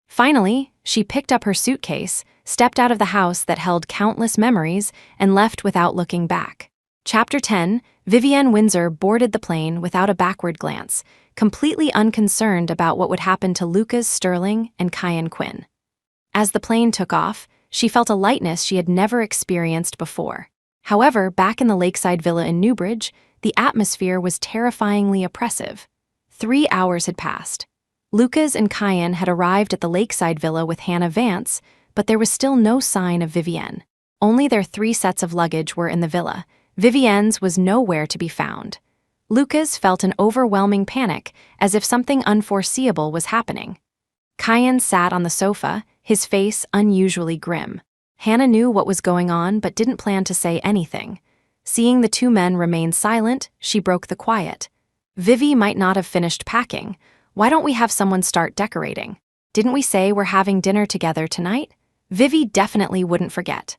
Finally, she picked up her suitcase, stepped out of the house that held countless memories, and left without looking back. Chapter 10, Vivienne Windsor boarded the plane without a backward glance, completely unconcerned about what would happen to Lucas Sterling and Kian Quinn. As the plane took off, she felt a lightness she had never experienced before. However, back in the lakeside villa in Newbridge, the atmosphere was terrifyingly oppressive. 3 hours had passed. Lucas and Kian had arrived at the lakeside villa with Hannah Vance, but there was still no sign of Vivienne. Only their 3 sets of luggage were in the villa. Vivienne's was nowhere to be found. Lucas felt an overwhelming panic, as if something unforeseeable was happening. Kian sat on the sofa, his face unusually grim. Hannah knew what was going on but didn't plan to say anything. Seeing the two men remain silent, she broke the quiet. Vivi might not have finished packing. Why don't we have someone start decorating? Didn't we say we're having dinner together tonight? Vivi definitely wouldn't forget.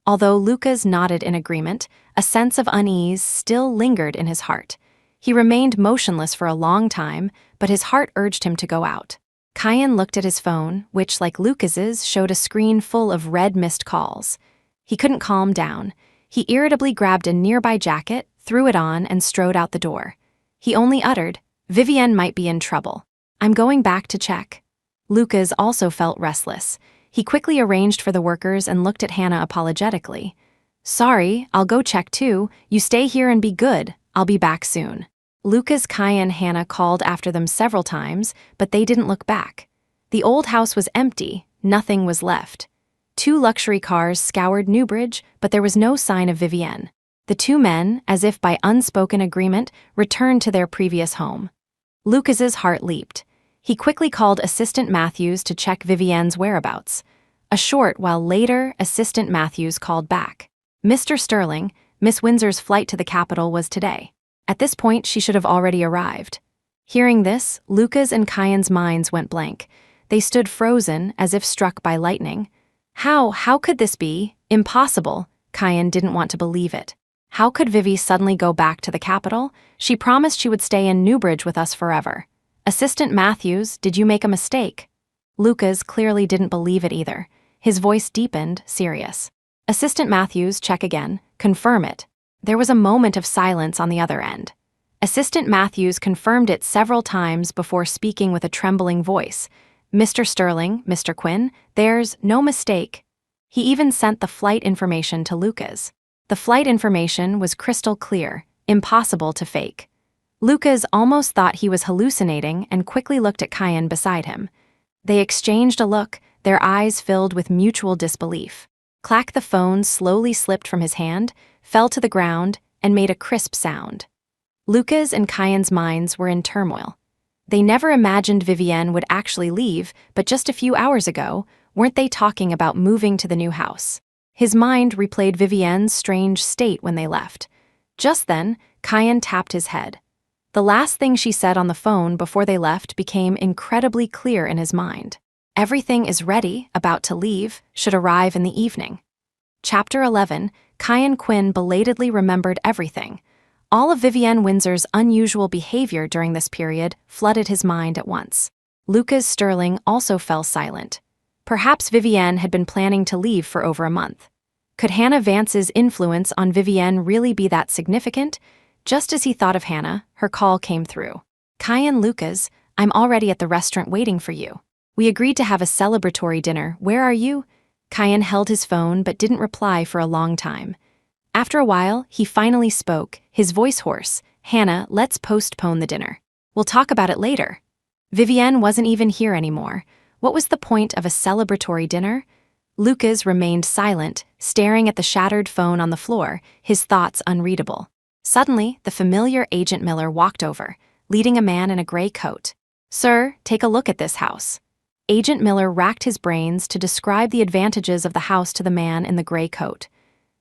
Although Lucas nodded in agreement, a sense of unease still lingered in his heart. He remained motionless for a long time, but his heart urged him to go out. Kian looked at his phone, which, like Lucas's, showed a screen full of red missed calls. He couldn't calm down. He irritably grabbed a nearby jacket, threw it on, and strode out the door. He only uttered, Vivienne might be in trouble. I'm going back to check. Lucas also felt restless. He quickly arranged for the workers and looked at Hannah apologetically. Sorry, I'll go check too. You stay here and be good. I'll be back soon. Lucas, Kian, and Hannah called after them several times, but they didn't look back. The old house was empty. Nothing was left. 2 luxury cars scoured Newbridge, but there was no sign of Vivienne. The two men, as if by unspoken agreement, returned to their previous home. Lucas's heart leaped. He quickly called Assistant Matthews to check Vivienne's whereabouts. A short while later, Assistant Matthews called back. Mr. Sterling, Miss Windsor's flight to the capital was today. At this point, she should have already arrived. Hearing this, Lucas and Kian's minds went blank. They stood frozen, as if struck by lightning. How could this be? Impossible. Kian didn't want to believe it. How could Vivi suddenly go back to the capital? She promised she would stay in Newbridge with us forever. Assistant Matthews, did you make a mistake? Lucas clearly didn't believe it either. His voice deepened, serious. Assistant Matthews, check again. Confirm it. There was a moment of silence on the other end. Assistant Matthews confirmed it several times before speaking with a trembling voice. Mr. Sterling, Mr. Quinn, there's no mistake. He even sent the flight information to Lucas. The flight information was crystal clear, impossible to fake. Lucas almost thought he was hallucinating and quickly looked at Kian beside him. They exchanged a look, their eyes filled with mutual disbelief. Clack, the phone slowly slipped from his hand, fell to the ground, and made a crisp sound. Lucas and Kian's minds were in turmoil. They never imagined Vivienne would actually leave, but just a few hours ago, weren't they talking about moving to the new house? His mind replayed Vivienne's strange state when they left. Just then, Kian tapped his head. The last thing she said on the phone before they left became incredibly clear in his mind. Everything is ready, about to leave, should arrive in the evening. Chapter 11, Kian Quinn belatedly remembered everything. All of Vivienne Windsor's unusual behavior during this period flooded his mind at once. Lucas Sterling also fell silent. Perhaps Vivienne had been planning to leave for over a month. Could Hannah Vance's influence on Vivienne really be that significant? Just as he thought of Hannah, her call came through. Kian, Lucas, I'm already at the restaurant waiting for you. We agreed to have a celebratory dinner. Where are you? Kian held his phone but didn't reply for a long time. After a while, he finally spoke, his voice hoarse. Hannah, let's postpone the dinner. We'll talk about it later. Vivienne wasn't even here anymore. What was the point of a celebratory dinner? Lucas remained silent, staring at the shattered phone on the floor, his thoughts unreadable. Suddenly, the familiar Agent Miller walked over, leading a man in a gray coat. Sir, take a look at this house. Agent Miller racked his brains to describe the advantages of the house to the man in the gray coat.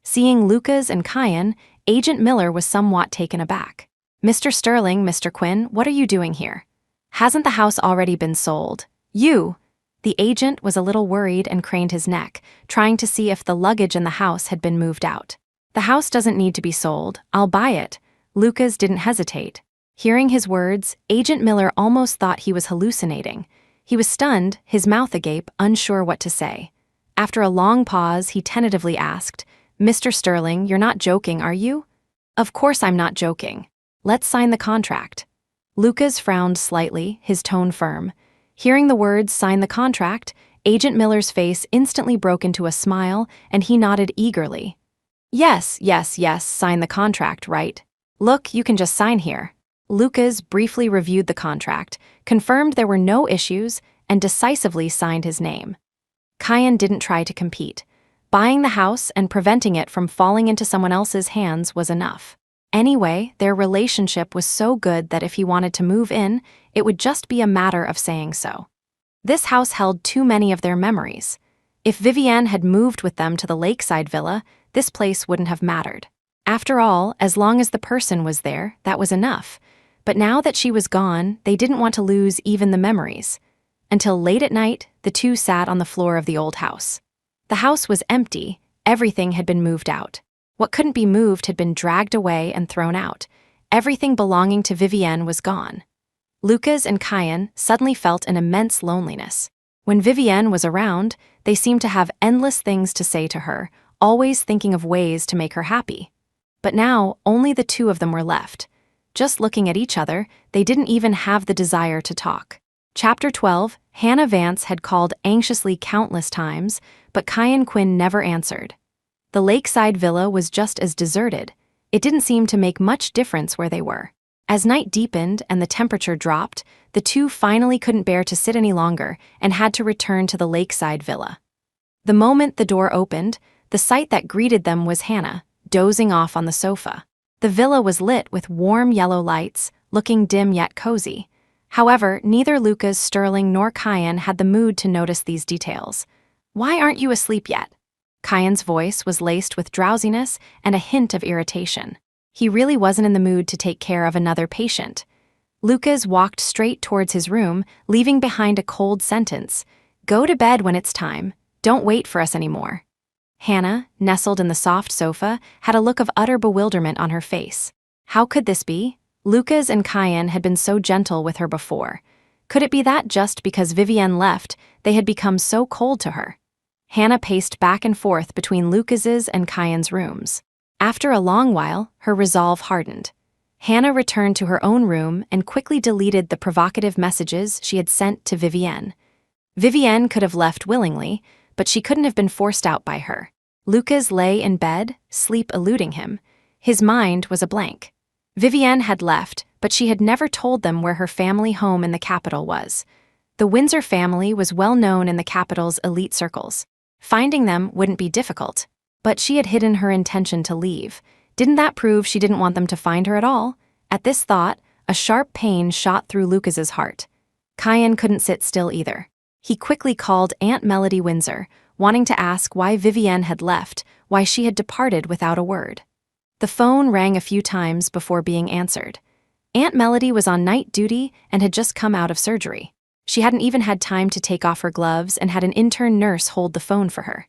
Seeing Lucas and Kian, Agent Miller was somewhat taken aback. Mr. Sterling, Mr. Quinn, what are you doing here? Hasn't the house already been sold? You! The agent was a little worried and craned his neck, trying to see if the luggage in the house had been moved out. The house doesn't need to be sold, I'll buy it. Lucas didn't hesitate. Hearing his words, Agent Miller almost thought he was hallucinating. He was stunned, his mouth agape, unsure what to say. After a long pause, he tentatively asked, Mr. Sterling, you're not joking, are you? Of course I'm not joking. Let's sign the contract. Lucas frowned slightly, his tone firm. Hearing the words sign the contract, Agent Miller's face instantly broke into a smile, and he nodded eagerly. Yes, sign the contract, right? Look, you can just sign here. Lucas briefly reviewed the contract, confirmed there were no issues, and decisively signed his name. Kian didn't try to compete. Buying the house and preventing it from falling into someone else's hands was enough. Anyway, their relationship was so good that if he wanted to move in, it would just be a matter of saying so. This house held too many of their memories. If Vivienne had moved with them to the lakeside villa, this place wouldn't have mattered. After all, as long as the person was there, that was enough. But now that she was gone, they didn't want to lose even the memories. Until late at night, the two sat on the floor of the old house. The house was empty, everything had been moved out. What couldn't be moved had been dragged away and thrown out. Everything belonging to Vivienne was gone. Lucas and Kian suddenly felt an immense loneliness. When Vivienne was around, they seemed to have endless things to say to her, always thinking of ways to make her happy. But now, only the two of them were left. Just looking at each other, they didn't even have the desire to talk. Chapter 12, Hannah Vance had called anxiously countless times, but Kian Quinn never answered. The lakeside villa was just as deserted. It didn't seem to make much difference where they were. As night deepened and the temperature dropped, the two finally couldn't bear to sit any longer and had to return to the lakeside villa. The moment the door opened, the sight that greeted them was Hannah, dozing off on the sofa. The villa was lit with warm yellow lights, looking dim yet cozy. However, neither Lucas Sterling nor Kian had the mood to notice these details. Why aren't you asleep yet? Kian's voice was laced with drowsiness and a hint of irritation. He really wasn't in the mood to take care of another patient. Lucas walked straight towards his room, leaving behind a cold sentence. Go to bed when it's time. Don't wait for us anymore. Hannah, nestled in the soft sofa, had a look of utter bewilderment on her face. How could this be? Lucas and Kian had been so gentle with her before. Could it be that just because Vivienne left, they had become so cold to her? Hannah paced back and forth between Lucas's and Kian's rooms. After a long while, her resolve hardened. Hannah returned to her own room and quickly deleted the provocative messages she had sent to Vivienne. Vivienne could have left willingly, but she couldn't have been forced out by her. Lucas lay in bed, sleep eluding him. His mind was a blank. Vivienne had left, but she had never told them where her family home in the capital was. The Windsor family was well known in the capital's elite circles. Finding them wouldn't be difficult. But she had hidden her intention to leave. Didn't that prove she didn't want them to find her at all? At this thought, a sharp pain shot through Lucas's heart. Kian couldn't sit still either. He quickly called Aunt Melody Windsor, wanting to ask why Vivienne had left, why she had departed without a word. The phone rang a few times before being answered. Aunt Melody was on night duty and had just come out of surgery. She hadn't even had time to take off her gloves and had an intern nurse hold the phone for her.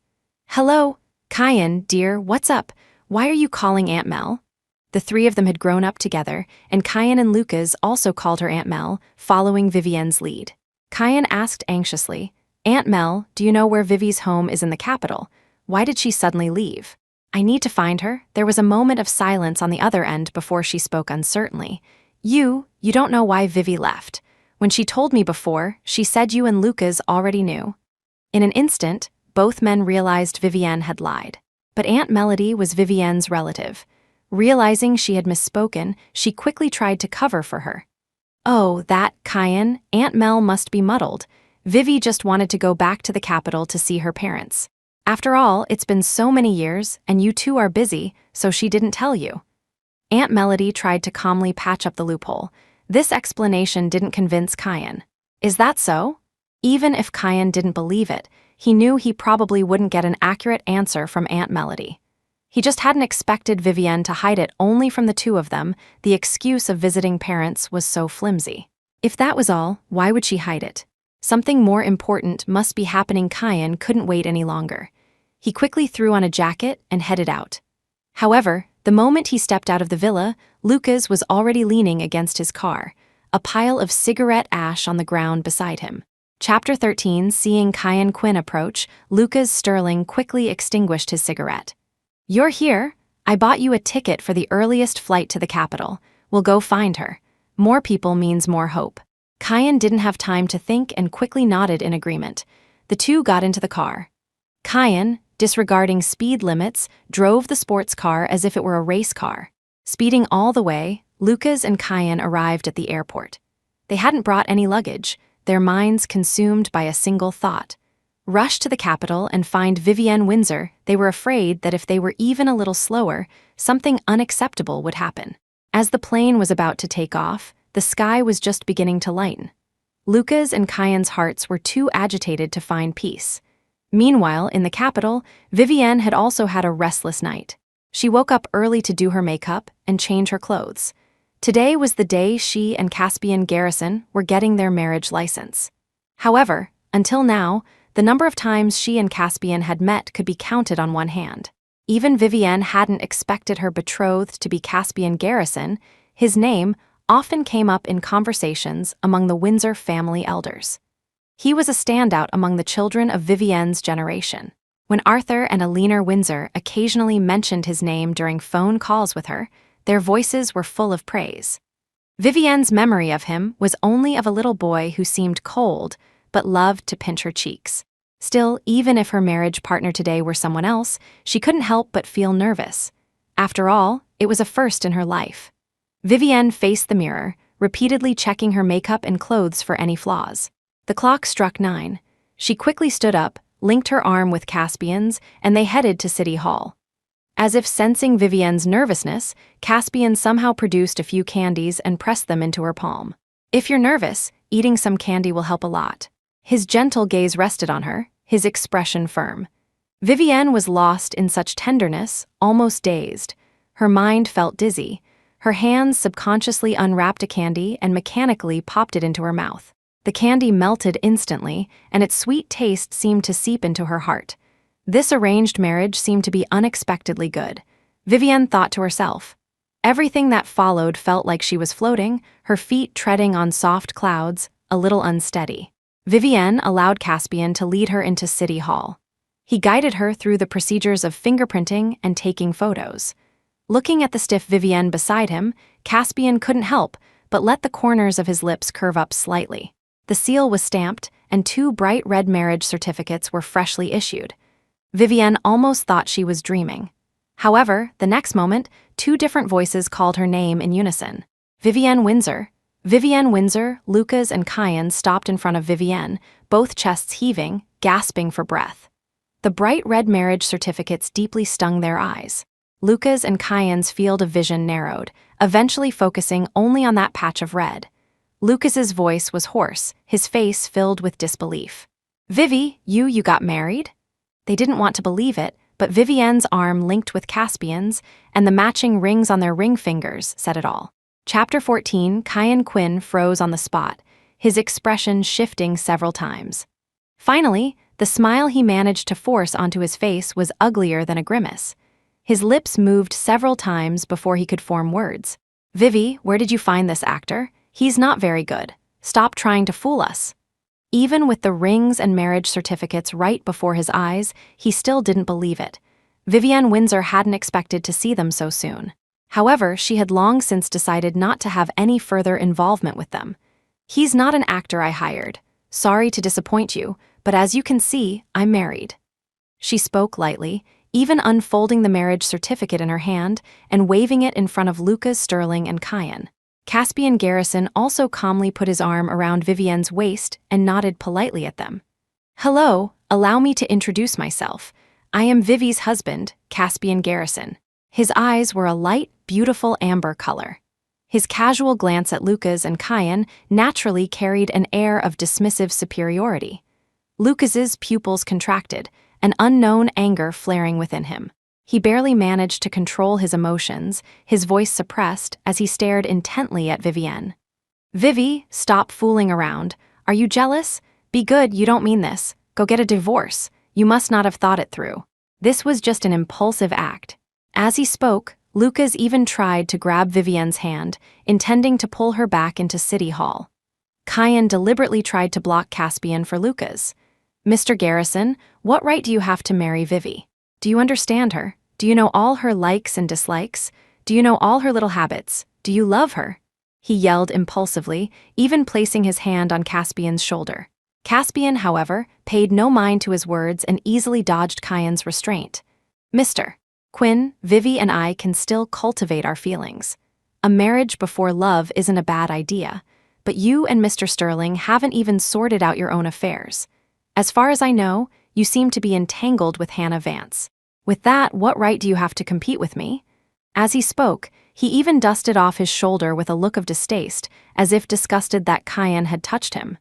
"Hello, Kian, dear, what's up? Why are you calling Aunt Mel?" The three of them had grown up together, and Kian and Lucas also called her Aunt Mel, following Vivienne's lead. Kian asked anxiously, "Aunt Mel, do you know where Vivi's home is in the capital? Why did she suddenly leave?" "I need to find her." There was a moment of silence on the other end before she spoke uncertainly. You don't know why Vivi left. When she told me before, she said you and Lucas already knew." In an instant, both men realized Vivienne had lied. But Aunt Melody was Vivienne's relative. Realizing she had misspoken, she quickly tried to cover for her. "Oh, that, Kian, Aunt Mel must be muddled. Vivi just wanted to go back to the capital to see her parents. After all, it's been so many years, and you two are busy, so she didn't tell you." Aunt Melody tried to calmly patch up the loophole. This explanation didn't convince Kian. Is that so? Even if Kian didn't believe it, he knew he probably wouldn't get an accurate answer from Aunt Melody. He just hadn't expected Vivienne to hide it only from the two of them. The excuse of visiting parents was so flimsy. If that was all, why would she hide it? Something more important must be happening. Kian couldn't wait any longer. He quickly threw on a jacket and headed out. However, the moment he stepped out of the villa, Lucas was already leaning against his car, a pile of cigarette ash on the ground beside him. Chapter 13. Seeing Kian Quinn approach, Lucas Sterling quickly extinguished his cigarette. "You're here? I bought you a ticket for the earliest flight to the capital. We'll go find her. More people means more hope." Kian didn't have time to think and quickly nodded in agreement. The two got into the car. Kian, disregarding speed limits, drove the sports car as if it were a race car. Speeding all the way, Lucas and Kian arrived at the airport. They hadn't brought any luggage, their minds consumed by a single thought. Rush to the capital and find Vivienne Windsor. They were afraid that if they were even a little slower, something unacceptable would happen. As the plane was about to take off, the sky was just beginning to lighten. Lucas and Kian's hearts were too agitated to find peace. Meanwhile, in the capital, Vivienne had also had a restless night. She woke up early to do her makeup and change her clothes. Today was the day she and Caspian Garrison were getting their marriage license. However, until now, the number of times she and Caspian had met could be counted on one hand. Even Vivienne hadn't expected her betrothed to be Caspian Garrison. His name often came up in conversations among the Windsor family elders. He was a standout among the children of Vivienne's generation. When Arthur and Alina Windsor occasionally mentioned his name during phone calls with her, their voices were full of praise. Vivienne's memory of him was only of a little boy who seemed cold, but loved to pinch her cheeks. Still, even if her marriage partner today were someone else, she couldn't help but feel nervous. After all, it was a first in her life. Vivienne faced the mirror, repeatedly checking her makeup and clothes for any flaws. The clock struck 9. She quickly stood up, linked her arm with Caspian's, and they headed to City Hall. As if sensing Vivienne's nervousness, Caspian somehow produced a few candies and pressed them into her palm. "If you're nervous, eating some candy will help a lot." His gentle gaze rested on her, his expression firm. Vivienne was lost in such tenderness, almost dazed. Her mind felt dizzy. Her hands subconsciously unwrapped a candy and mechanically popped it into her mouth. The candy melted instantly, and its sweet taste seemed to seep into her heart. This arranged marriage seemed to be unexpectedly good. Vivienne thought to herself. Everything that followed felt like she was floating, her feet treading on soft clouds, a little unsteady. Vivienne allowed Caspian to lead her into City Hall. He guided her through the procedures of fingerprinting and taking photos. Looking at the stiff Vivienne beside him, Caspian couldn't help but let the corners of his lips curve up slightly. The seal was stamped, and 2 bright red marriage certificates were freshly issued. Vivienne almost thought she was dreaming. However, the next moment, 2 different voices called her name in unison. "Vivienne Windsor." Vivienne Windsor, Lucas and Kian stopped in front of Vivienne, both chests heaving, gasping for breath. The bright red marriage certificates deeply stung their eyes. Lucas and Kian's field of vision narrowed, eventually focusing only on that patch of red. Lucas's voice was hoarse, his face filled with disbelief. "Vivi, you got married?" They didn't want to believe it, but Vivienne's arm linked with Caspian's, and the matching rings on their ring fingers said it all. Chapter 14, Kian Quinn froze on the spot, his expression shifting several times. Finally, the smile he managed to force onto his face was uglier than a grimace. His lips moved several times before he could form words. "Vivi, where did you find this actor? He's not very good. Stop trying to fool us." Even with the rings and marriage certificates right before his eyes, he still didn't believe it. Vivienne Windsor hadn't expected to see them so soon. However, she had long since decided not to have any further involvement with them. "He's not an actor I hired. Sorry to disappoint you, but as you can see, I'm married." She spoke lightly, even unfolding the marriage certificate in her hand and waving it in front of Lucas, Sterling, and Kian. Caspian Garrison also calmly put his arm around Vivienne's waist and nodded politely at them. "Hello, allow me to introduce myself. I am Vivi's husband, Caspian Garrison." His eyes were a light, beautiful amber color. His casual glance at Lucas and Kian naturally carried an air of dismissive superiority. Lucas's pupils contracted, an unknown anger flaring within him. He barely managed to control his emotions, his voice suppressed as he stared intently at Vivienne. "Vivi, stop fooling around. Are you jealous? Be good, you don't mean this. Go get a divorce. You must not have thought it through. This was just an impulsive act." As he spoke, Lucas even tried to grab Vivienne's hand, intending to pull her back into City Hall. Kian deliberately tried to block Caspian for Lucas. "Mr. Garrison, what right do you have to marry Vivi? Do you understand her? Do you know all her likes and dislikes? Do you know all her little habits? Do you love her?" He yelled impulsively, even placing his hand on Caspian's shoulder. Caspian, however, paid no mind to his words and easily dodged Kian's restraint. "Mr. Quinn, Vivi and I can still cultivate our feelings. A marriage before love isn't a bad idea, but you and Mr. Sterling haven't even sorted out your own affairs. As far as I know, you seem to be entangled with Hannah Vance. With that, what right do you have to compete with me?" As he spoke, he even dusted off his shoulder with a look of distaste, as if disgusted that Kian had touched him.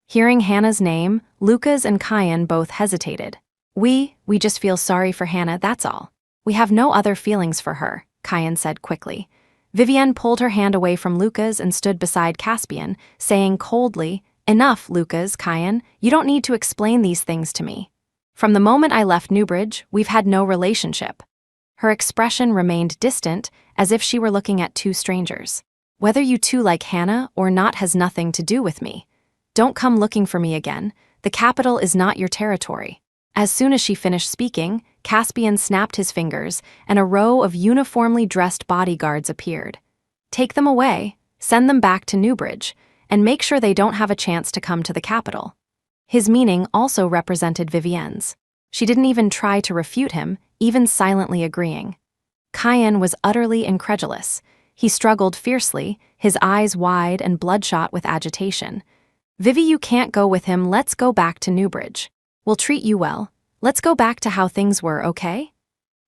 Hearing Hannah's name, Lucas and Kian both hesitated. We just feel sorry for Hannah, that's all. We have no other feelings for her," Kian said quickly. Vivienne pulled her hand away from Lucas and stood beside Caspian, saying coldly, "Enough, Lucas, Kian, you don't need to explain these things to me. From the moment I left Newbridge, we've had no relationship." Her expression remained distant, as if she were looking at two strangers. "Whether you two like Hannah or not has nothing to do with me. Don't come looking for me again. The capital is not your territory." As soon as she finished speaking, Caspian snapped his fingers, and a row of uniformly dressed bodyguards appeared. "Take them away, send them back to Newbridge, and make sure they don't have a chance to come to the capital." His meaning also represented Vivienne's. She didn't even try to refute him, even silently agreeing. Kian was utterly incredulous. He struggled fiercely, his eyes wide and bloodshot with agitation. "Vivi, you can't go with him. Let's go back to Newbridge. We'll treat you well. Let's go back to how things were, okay?"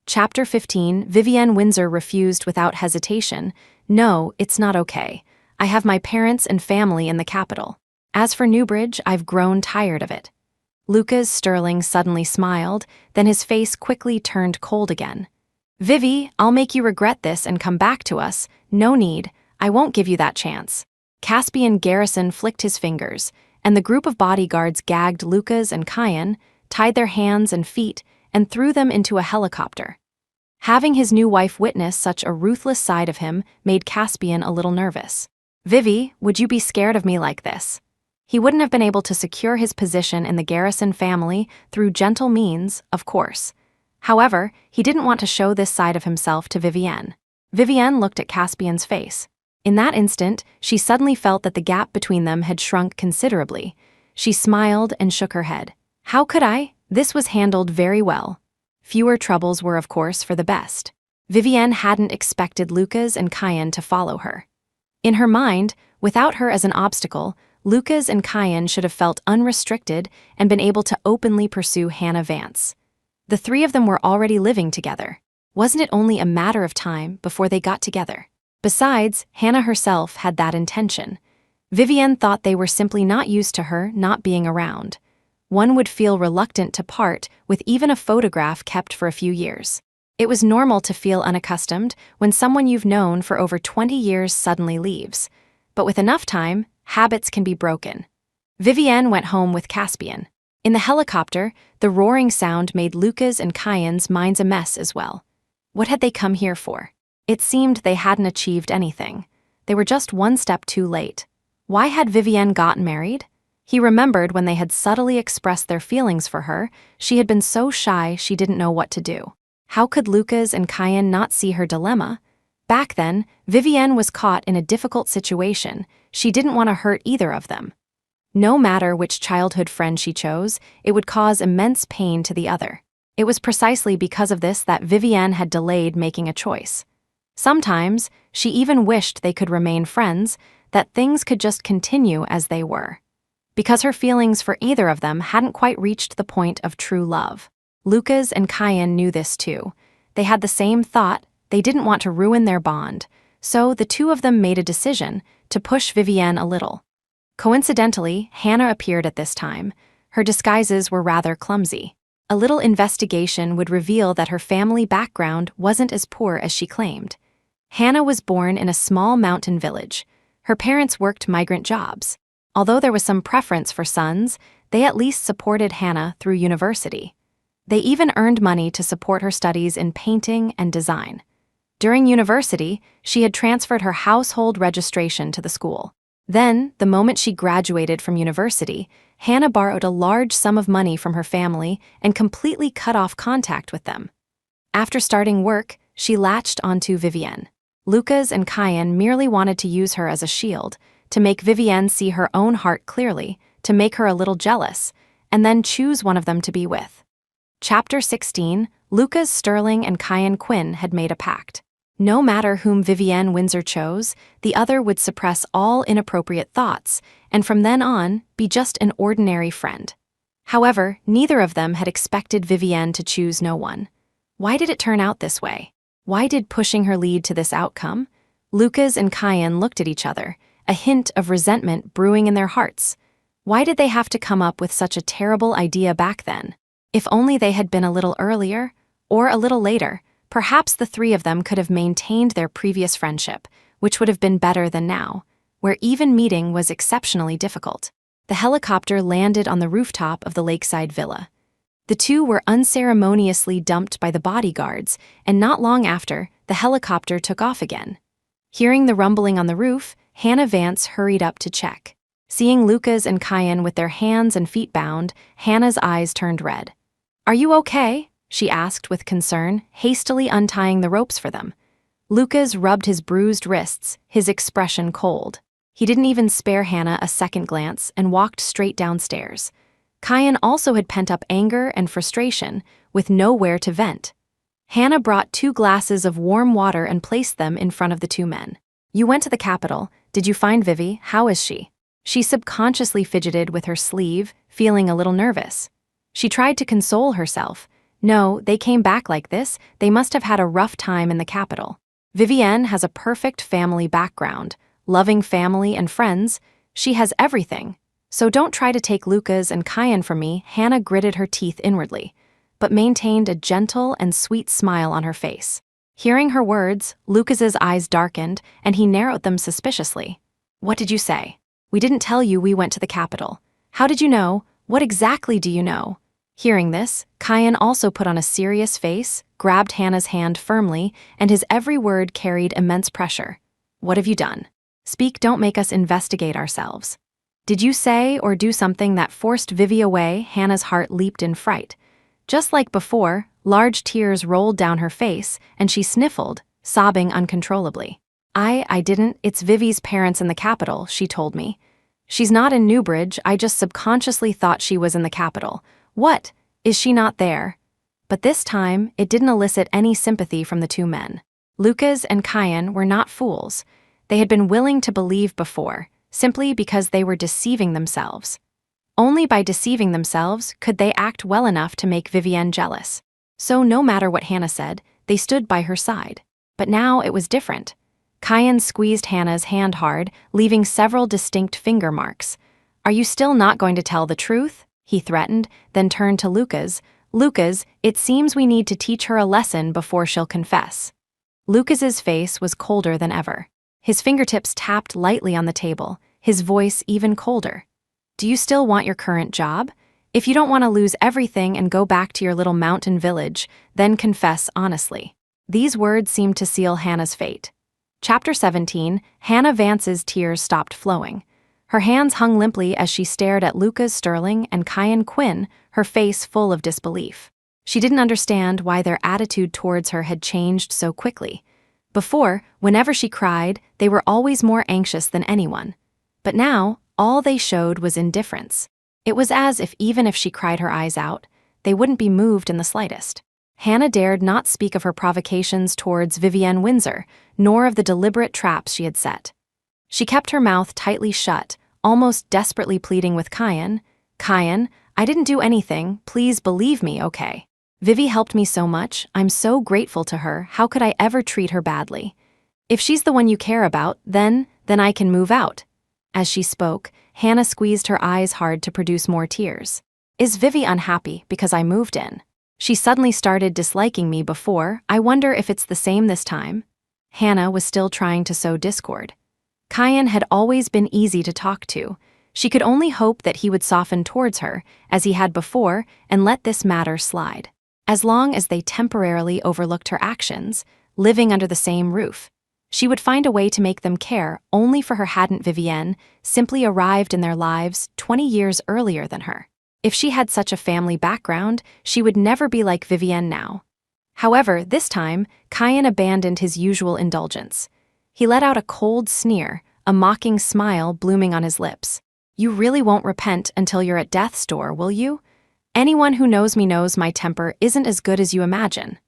Chapter 15, Vivienne Windsor refused without hesitation. "No, it's not okay. I have my parents and family in the capital. As for Newbridge, I've grown tired of it." Lucas Sterling suddenly smiled, then his face quickly turned cold again. "Vivi, I'll make you regret this and come back to us. No need, I won't give you that chance." Caspian Garrison flicked his fingers, and the group of bodyguards gagged Lucas and Kian, tied their hands and feet, and threw them into a helicopter. Having his new wife witness such a ruthless side of him made Caspian a little nervous. "Vivi, would you be scared of me like this?" He wouldn't have been able to secure his position in the Garrison family through gentle means, of course. However, he didn't want to show this side of himself to Vivienne. Vivienne looked at Caspian's face. In that instant, she suddenly felt that the gap between them had shrunk considerably. She smiled and shook her head. "How could I? This was handled very well." Fewer troubles were, of course, for the best. Vivienne hadn't expected Lucas and Kian to follow her. In her mind, without her as an obstacle, Lucas and Kian should have felt unrestricted and been able to openly pursue Hannah Vance. The three of them were already living together. Wasn't it only a matter of time before they got together? Besides, Hannah herself had that intention. Vivienne thought they were simply not used to her not being around. One would feel reluctant to part with even a photograph kept for a few years. It was normal to feel unaccustomed when someone you've known for over 20 years suddenly leaves. But with enough time, habits can be broken. Vivienne went home with Caspian. In the helicopter, the roaring sound made Lucas and Kian's minds a mess as well. What had they come here for? It seemed they hadn't achieved anything. They were just one step too late. Why had Vivienne gotten married? He remembered when they had subtly expressed their feelings for her, she had been so shy she didn't know what to do. How could Lucas and Kian not see her dilemma? Back then, Vivienne was caught in a difficult situation. She didn't want to hurt either of them. No matter which childhood friend she chose, it would cause immense pain to the other. It was precisely because of this that Vivienne had delayed making a choice. Sometimes, she even wished they could remain friends, that things could just continue as they were. Because her feelings for either of them hadn't quite reached the point of true love. Lucas and Kian knew this too. They had the same thought, they didn't want to ruin their bond, so the two of them made a decision to push Vivienne a little. Coincidentally, Hannah appeared at this time. Her disguises were rather clumsy. A little investigation would reveal that her family background wasn't as poor as she claimed. Hannah was born in a small mountain village. Her parents worked migrant jobs. Although there was some preference for sons, they at least supported Hannah through university. They even earned money to support her studies in painting and design. During university, she had transferred her household registration to the school. Then, the moment she graduated from university, Hannah borrowed a large sum of money from her family and completely cut off contact with them. After starting work, she latched onto Vivienne. Lucas and Kian merely wanted to use her as a shield, to make Vivienne see her own heart clearly, to make her a little jealous, and then choose one of them to be with. Chapter 16, Lucas Sterling and Kian Quinn had made a pact. No matter whom Vivienne Windsor chose, the other would suppress all inappropriate thoughts, and from then on, be just an ordinary friend. However, neither of them had expected Vivienne to choose no one. Why did it turn out this way? Why did pushing her lead to this outcome? Lucas and Kian looked at each other, a hint of resentment brewing in their hearts. Why did they have to come up with such a terrible idea back then? If only they had been a little earlier, or a little later, perhaps the three of them could have maintained their previous friendship, which would have been better than now, where even meeting was exceptionally difficult. The helicopter landed on the rooftop of the lakeside villa. The two were unceremoniously dumped by the bodyguards, and not long after, the helicopter took off again. Hearing the rumbling on the roof, Hannah Vance hurried up to check. Seeing Lucas and Kian with their hands and feet bound, Hannah's eyes turned red. "Are you okay?" she asked with concern, hastily untying the ropes for them. Lucas rubbed his bruised wrists, his expression cold. He didn't even spare Hannah a second glance and walked straight downstairs. Kian also had pent up anger and frustration, with nowhere to vent. Hannah brought 2 glasses of warm water and placed them in front of the two men. "You went to the Capitol. Did you find Vivi? How is she?" She subconsciously fidgeted with her sleeve, feeling a little nervous. She tried to console herself. No, they came back like this, they must have had a rough time in the Capitol. Vivienne has a perfect family background, loving family and friends. She has everything. So don't try to take Lucas and Kian from me. Hannah gritted her teeth inwardly, but maintained a gentle and sweet smile on her face. Hearing her words, Lucas's eyes darkened, and he narrowed them suspiciously. "What did you say? We didn't tell you we went to the Capitol. How did you know? What exactly do you know?" Hearing this, Kian also put on a serious face, grabbed Hannah's hand firmly, and his every word carried immense pressure. "What have you done? Speak, don't make us investigate ourselves. Did you say or do something that forced Vivi away?" Hannah's heart leaped in fright. Just like before, large tears rolled down her face, and she sniffled, sobbing uncontrollably. I didn't. It's Vivi's parents in the Capitol," she told me. "She's not in Newbridge, I just subconsciously thought she was in the Capitol. What? Is she not there?" But this time, it didn't elicit any sympathy from the two men. Lucas and Kian were not fools. They had been willing to believe before, simply because they were deceiving themselves. Only by deceiving themselves could they act well enough to make Vivienne jealous. So no matter what Hannah said, They stood by her side. But now it was different. Kian squeezed Hannah's hand hard, leaving several distinct finger marks. "Are you still not going to tell the truth?" he threatened, then turned to Lucas. "Lucas, it seems we need to teach her a lesson before she'll confess." Lucas's face was colder than ever. His fingertips tapped lightly on the table, his voice even colder. "Do you still want your current job? If you don't want to lose everything and go back to your little mountain village, then confess honestly." These words seemed to seal Hannah's fate. Chapter 17, Hannah Vance's tears stopped flowing. Her hands hung limply as she stared at Lucas Sterling and Kian Quinn, her face full of disbelief. She didn't understand why their attitude towards her had changed so quickly. Before, whenever she cried, they were always more anxious than anyone. But now, all they showed was indifference. It was as if even if she cried her eyes out, they wouldn't be moved in the slightest. Hannah dared not speak of her provocations towards Vivienne Windsor, nor of the deliberate traps she had set. She kept her mouth tightly shut, almost desperately pleading with Kian. "Kian, I didn't do anything, please believe me, okay? Vivi helped me so much, I'm so grateful to her, how could I ever treat her badly? If she's the one you care about, then I can move out." As she spoke, Hannah squeezed her eyes hard to produce more tears. "Is Vivi unhappy because I moved in? She suddenly started disliking me before, I wonder if it's the same this time?" Hannah was still trying to sow discord. Kian had always been easy to talk to. She could only hope that he would soften towards her, as he had before, and let this matter slide. As long as they temporarily overlooked her actions, living under the same roof, she would find a way to make them care only for her. Hadn't Vivienne simply arrived in their lives 20 years earlier than her? If she had such a family background, she would never be like Vivienne now. However, this time, Kian abandoned his usual indulgence. He let out a cold sneer, a mocking smile blooming on his lips. "You really won't repent until you're at death's door, will you? Anyone who knows me knows my temper isn't as good as you imagine."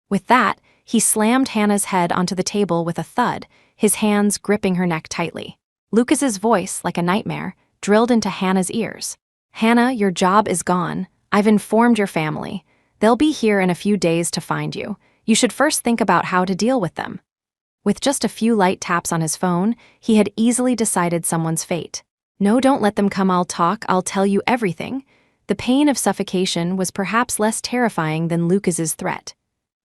With that, he slammed Hannah's head onto the table with a thud, his hands gripping her neck tightly. Lucas's voice, like a nightmare, drilled into Hannah's ears. "Hannah, your job is gone. I've informed your family. They'll be here in a few days to find you. You should first think about how to deal with them." With just a few light taps on his phone, he had easily decided someone's fate. "No, don't let them come, I'll tell you everything." The pain of suffocation was perhaps less terrifying than Lucas's threat.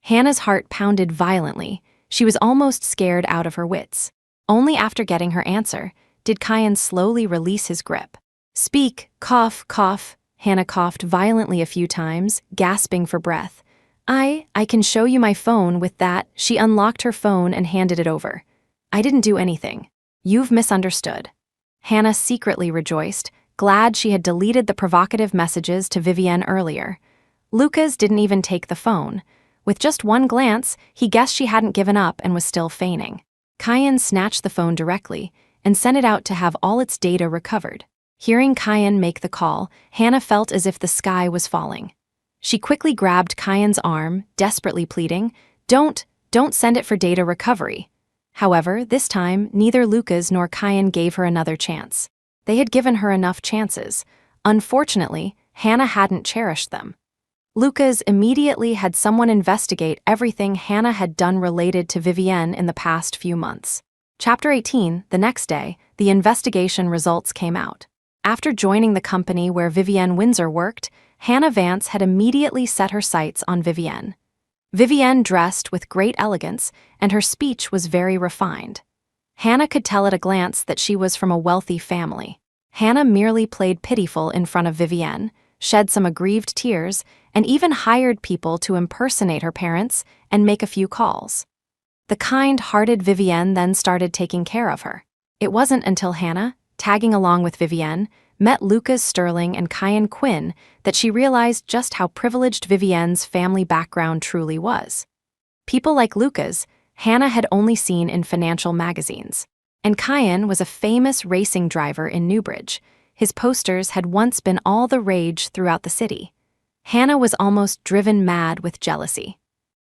Hannah's heart pounded violently. She was almost scared out of her wits. Only after getting her answer did Kian slowly release his grip. "Speak, cough, cough." Hannah coughed violently a few times, gasping for breath. I can show you my phone." With that, she unlocked her phone and handed it over. "I didn't do anything. You've misunderstood." Hannah secretly rejoiced, glad she had deleted the provocative messages to Vivienne earlier. Lucas didn't even take the phone. With just one glance, he guessed she hadn't given up and was still feigning. Kian snatched the phone directly and sent it out to have all its data recovered. Hearing Kian make the call, Hannah felt as if the sky was falling. She quickly grabbed Kian's arm, desperately pleading, Don't send it for data recovery." However, this time, neither Lucas nor Kian gave her another chance. They had given her enough chances. Unfortunately, Hannah hadn't cherished them. Lucas immediately had someone investigate everything Hannah had done related to Vivienne in the past few months. Chapter 18, the next day, the investigation results came out. After joining the company where Vivienne Windsor worked, Hannah Vance had immediately set her sights on Vivienne. Vivienne dressed with great elegance, and her speech was very refined. Hannah could tell at a glance that she was from a wealthy family. Hannah merely played pitiful in front of Vivienne, shed some aggrieved tears, and even hired people to impersonate her parents and make a few calls. The kind-hearted Vivienne then started taking care of her. It wasn't until Hannah, tagging along with Vivienne, met Lucas Sterling and Kian Quinn that she realized just how privileged Vivienne's family background truly was. People like Lucas, Hannah had only seen in financial magazines. And Kian was a famous racing driver in Newbridge. His posters had once been all the rage throughout the city. Hannah was almost driven mad with jealousy.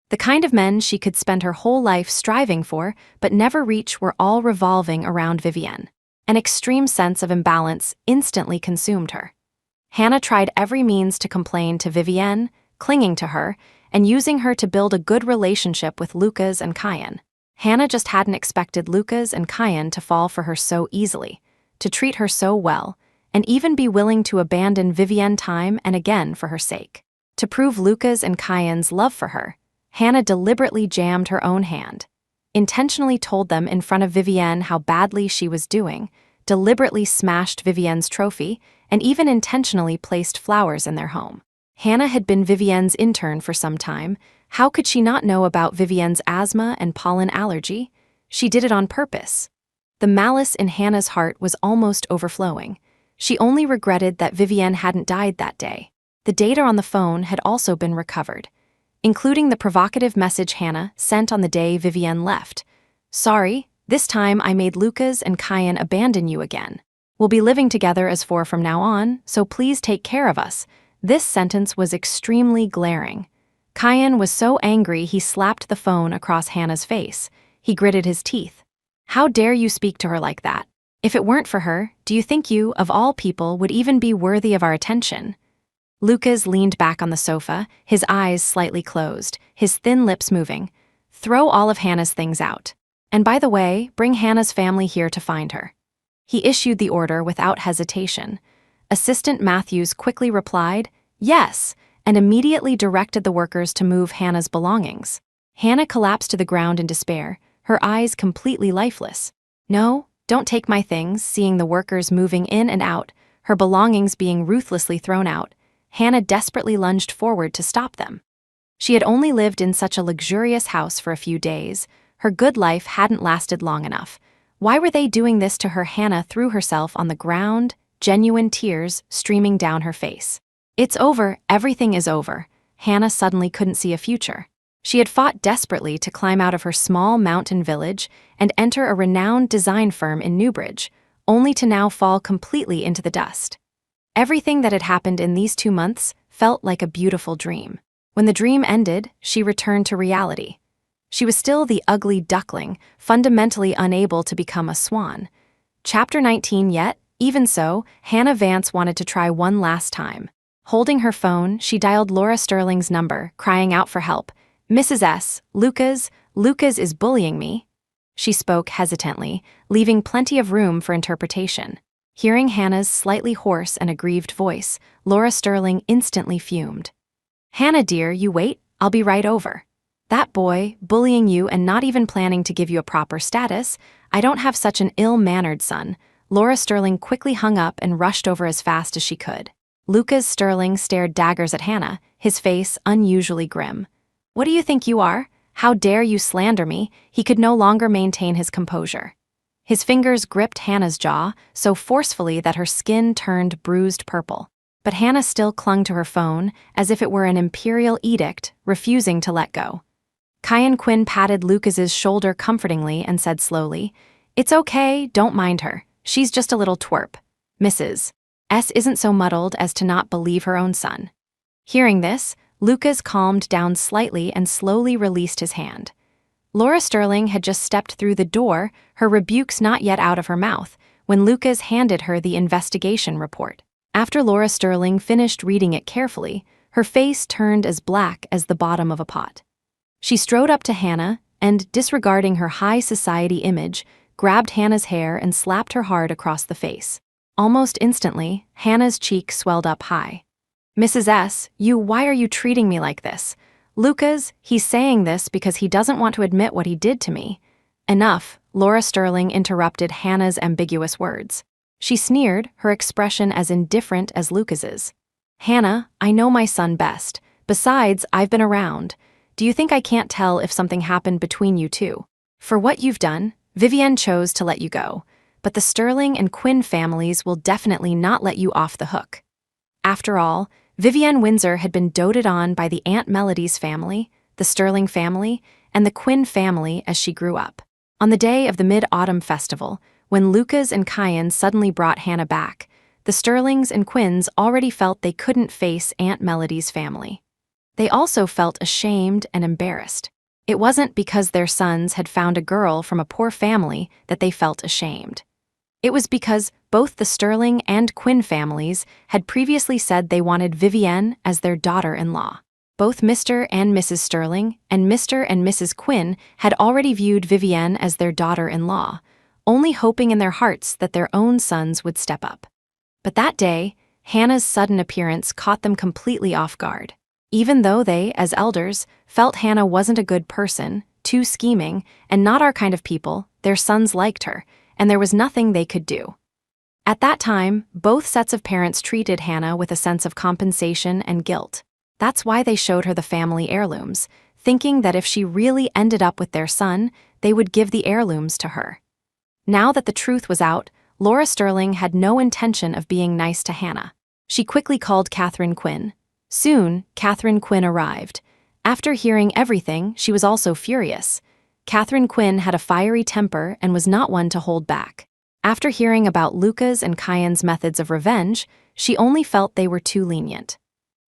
The kind of men she could spend her whole life striving for but never reach were all revolving around Vivienne. An extreme sense of imbalance instantly consumed her. Hannah tried every means to complain to Vivienne, clinging to her, and using her to build a good relationship with Lucas and Kian. Hannah just hadn't expected Lucas and Kian to fall for her so easily, to treat her so well, and even be willing to abandon Vivienne time and again for her sake. To prove Lucas and Kian's love for her, Hannah deliberately jammed her own hand, intentionally told them in front of Vivienne how badly she was doing, deliberately smashed Vivienne's trophy, and even intentionally placed flowers in their home. Hannah had been Vivienne's intern for some time. How could she not know about Vivienne's asthma and pollen allergy? She did it on purpose. The malice in Hannah's heart was almost overflowing. She only regretted that Vivienne hadn't died that day. The data on the phone had also been recovered, including the provocative message Hannah sent on the day Vivienne left. "Sorry, this time I made Lucas and Kian abandon you again. We'll be living together as four from now on, so please take care of us." This sentence was extremely glaring. Kian was so angry he slapped the phone across Hannah's face. He gritted his teeth. "How dare you speak to her like that? If it weren't for her, do you think you, of all people, would even be worthy of our attention?" Lucas leaned back on the sofa, his eyes slightly closed, his thin lips moving. "Throw all of Hannah's things out. And by the way, bring Hannah's family here to find her." He issued the order without hesitation. Assistant Matthews quickly replied, "Yes," and immediately directed the workers to move Hannah's belongings. Hannah collapsed to the ground in despair, her eyes completely lifeless. "No, don't take my things," seeing the workers moving in and out, her belongings being ruthlessly thrown out. Hannah desperately lunged forward to stop them. She had only lived in such a luxurious house for a few days. Her good life hadn't lasted long enough. Why were they doing this to her? Hannah threw herself on the ground, genuine tears streaming down her face. "It's over, everything is over." Hannah suddenly couldn't see a future. She had fought desperately to climb out of her small mountain village and enter a renowned design firm in Newbridge, only to now fall completely into the dust. Everything that had happened in these 2 months felt like a beautiful dream. When the dream ended, she returned to reality. She was still the ugly duckling, fundamentally unable to become a swan. Chapter 19 yet, even so, Hannah Vance wanted to try one last time. Holding her phone, she dialed Laura Sterling's number, crying out for help. "Mrs. S., Lucas is bullying me." She spoke hesitantly, leaving plenty of room for interpretation. Hearing Hannah's slightly hoarse and aggrieved voice, Laura Sterling instantly fumed. "Hannah dear, you wait, I'll be right over. That boy, bullying you and not even planning to give you a proper status. I don't have such an ill-mannered son." Laura Sterling quickly hung up and rushed over as fast as she could. Lucas Sterling stared daggers at Hannah, his face unusually grim. "What do you think you are? How dare you slander me?" He could no longer maintain his composure. His fingers gripped Hannah's jaw so forcefully that her skin turned bruised purple. But Hannah still clung to her phone as if it were an imperial edict, refusing to let go. Kian Quinn patted Lucas's shoulder comfortingly and said slowly, "It's okay, don't mind her. She's just a little twerp. Mrs. S. isn't so muddled as to not believe her own son." Hearing this, Lucas calmed down slightly and slowly released his hand. Laura Sterling had just stepped through the door, her rebukes not yet out of her mouth, when Lucas handed her the investigation report. After Laura Sterling finished reading it carefully, her face turned as black as the bottom of a pot. She strode up to Hannah and, disregarding her high society image, grabbed Hannah's hair and slapped her hard across the face. Almost instantly, Hannah's cheek swelled up high. "Mrs. S., why are you treating me like this? Lucas, he's saying this because he doesn't want to admit what he did to me." "Enough," Laura Sterling interrupted Hannah's ambiguous words. She sneered, her expression as indifferent as Lucas's. "Hannah, I know my son best. Besides, I've been around. Do you think I can't tell if something happened between you two? For what you've done, Vivienne chose to let you go, but the Sterling and Quinn families will definitely not let you off the hook. After all, Vivienne Windsor had been doted on by the Aunt Melody's family, the Sterling family, and the Quinn family as she grew up. On the day of the Mid-Autumn Festival, when Lucas and Kian suddenly brought Hannah back, the Sterlings and Quinns already felt they couldn't face Aunt Melody's family. They also felt ashamed and embarrassed. It wasn't because their sons had found a girl from a poor family that they felt ashamed. It was because both the Sterling and Quinn families had previously said they wanted Vivienne as their daughter-in-law. Both Mr. and Mrs. Sterling and Mr. and Mrs. Quinn had already viewed Vivienne as their daughter-in-law, only hoping in their hearts that their own sons would step up. But that day, Hannah's sudden appearance caught them completely off guard. Even though they, as elders, felt Hannah wasn't a good person, too scheming, and not our kind of people, their sons liked her, and there was nothing they could do. At that time, both sets of parents treated Hannah with a sense of compensation and guilt. That's why they showed her the family heirlooms, thinking that if she really ended up with their son, they would give the heirlooms to her. Now that the truth was out, Laura Sterling had no intention of being nice to Hannah. She quickly called Catherine Quinn. Soon, Catherine Quinn arrived. After hearing everything, she was also furious. Catherine Quinn had a fiery temper and was not one to hold back. After hearing about Lucas and Kian's methods of revenge, she only felt they were too lenient.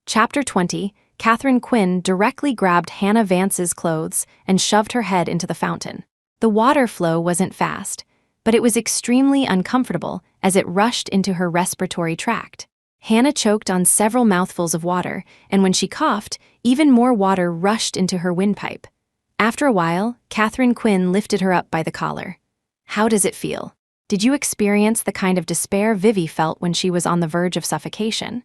Chapter 20, Catherine Quinn directly grabbed Hannah Vance's clothes and shoved her head into the fountain. The water flow wasn't fast, but it was extremely uncomfortable as it rushed into her respiratory tract. Hannah choked on several mouthfuls of water, and when she coughed, even more water rushed into her windpipe. After a while, Catherine Quinn lifted her up by the collar. "How does it feel? Did you experience the kind of despair Vivi felt when she was on the verge of suffocation?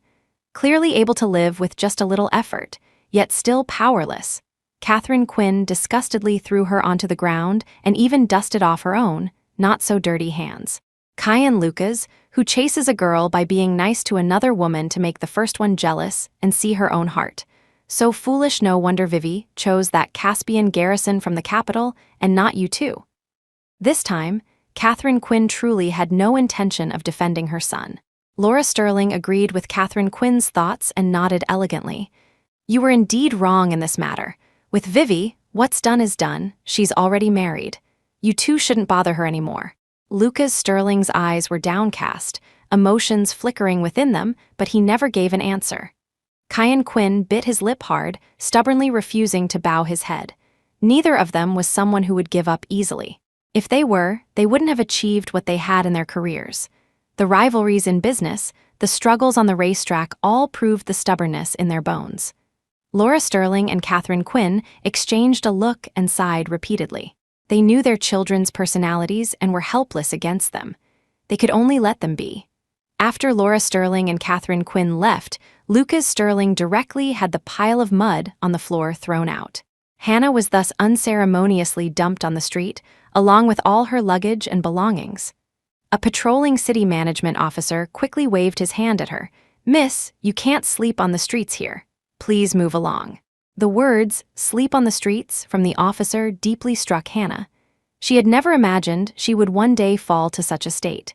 Clearly able to live with just a little effort, yet still powerless." Catherine Quinn disgustedly threw her onto the ground and even dusted off her own, not-so-dirty hands. Kian Lucas, who chases a girl by being nice to another woman to make the first one jealous and see her own heart. So foolish, no wonder Vivi chose that Caspian garrison from the capital and not you too. This time, Catherine Quinn truly had no intention of defending her son. Laura Sterling agreed with Catherine Quinn's thoughts and nodded elegantly. "You were indeed wrong in this matter. With Vivi, what's done is done. She's already married. You two shouldn't bother her anymore." Lucas Sterling's eyes were downcast, emotions flickering within them, but he never gave an answer. Kian Quinn bit his lip hard, stubbornly refusing to bow his head. Neither of them was someone who would give up easily. If they were, they wouldn't have achieved what they had in their careers. The rivalries in business, the struggles on the racetrack all proved the stubbornness in their bones. Laura Sterling and Catherine Quinn exchanged a look and sighed repeatedly. They knew their children's personalities and were helpless against them. They could only let them be. After Laura Sterling and Catherine Quinn left, Lucas Sterling directly had the pile of mud on the floor thrown out. Hannah was thus unceremoniously dumped on the street, along with all her luggage and belongings. A patrolling city management officer quickly waved his hand at her. "Miss, you can't sleep on the streets here. Please move along." The words, "sleep on the streets," from the officer deeply struck Hannah. She had never imagined she would one day fall to such a state.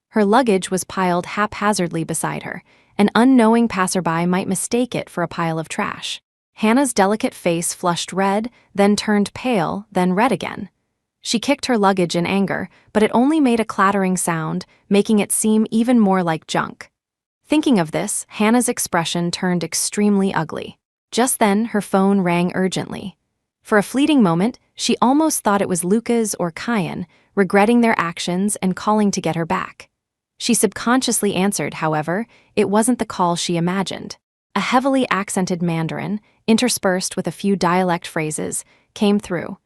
Her luggage was piled haphazardly beside her. An unknowing passerby might mistake it for a pile of trash. Hannah's delicate face flushed red, then turned pale, then red again. She kicked her luggage in anger, but it only made a clattering sound, making it seem even more like junk. Thinking of this, Hannah's expression turned extremely ugly. Just then, her phone rang urgently. For a fleeting moment, she almost thought it was Lucas or Kian, regretting their actions and calling to get her back. She subconsciously answered, however, it wasn't the call she imagined. A heavily accented Mandarin, interspersed with a few dialect phrases, came through.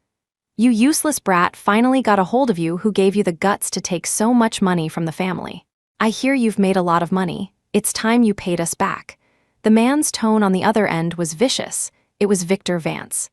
"You useless brat finally got a hold of you who gave you the guts to take so much money from the family. I hear you've made a lot of money. It's time you paid us back." The man's tone on the other end was vicious. It was Victor Vance.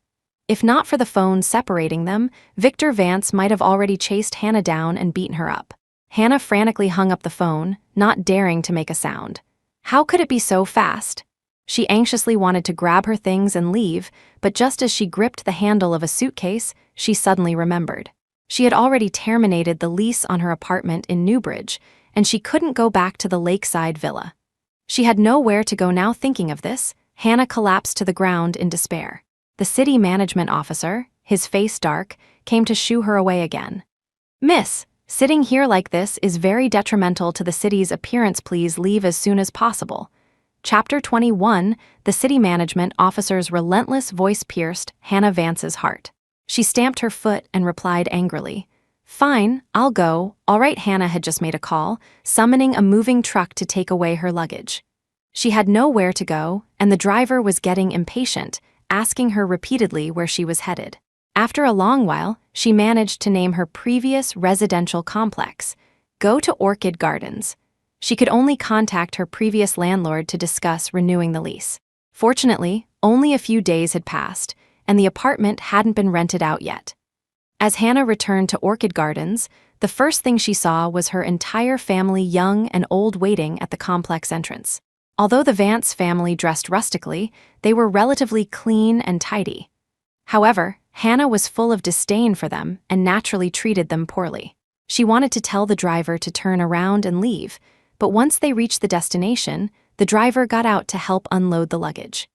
If not for the phone separating them, Victor Vance might have already chased Hannah down and beaten her up. Hannah frantically hung up the phone, not daring to make a sound. How could it be so fast? She anxiously wanted to grab her things and leave, but just as she gripped the handle of a suitcase, she suddenly remembered. She had already terminated the lease on her apartment in Newbridge, and she couldn't go back to the lakeside villa. She had nowhere to go now. Thinking of this, Hannah collapsed to the ground in despair. The city management officer, his face dark, came to shoo her away again. "Miss, sitting here like this is very detrimental to the city's appearance. Please leave as soon as possible." Chapter 21, the city management officer's relentless voice pierced Hannah Vance's heart. She stamped her foot and replied angrily, "Fine, I'll go." All right. Hannah had just made a call, summoning a moving truck to take away her luggage. She had nowhere to go, and the driver was getting impatient, asking her repeatedly where she was headed. After a long while, she managed to name her previous residential complex. Go to Orchid Gardens. She could only contact her previous landlord to discuss renewing the lease. Fortunately, only a few days had passed, and the apartment hadn't been rented out yet. As Hannah returned to Orchid Gardens, the first thing she saw was her entire family, young and old, waiting at the complex entrance. Although the Vance family dressed rustically, they were relatively clean and tidy. However, Hannah was full of disdain for them and naturally treated them poorly. She wanted to tell the driver to turn around and leave, but once they reached the destination, the driver got out to help unload the luggage.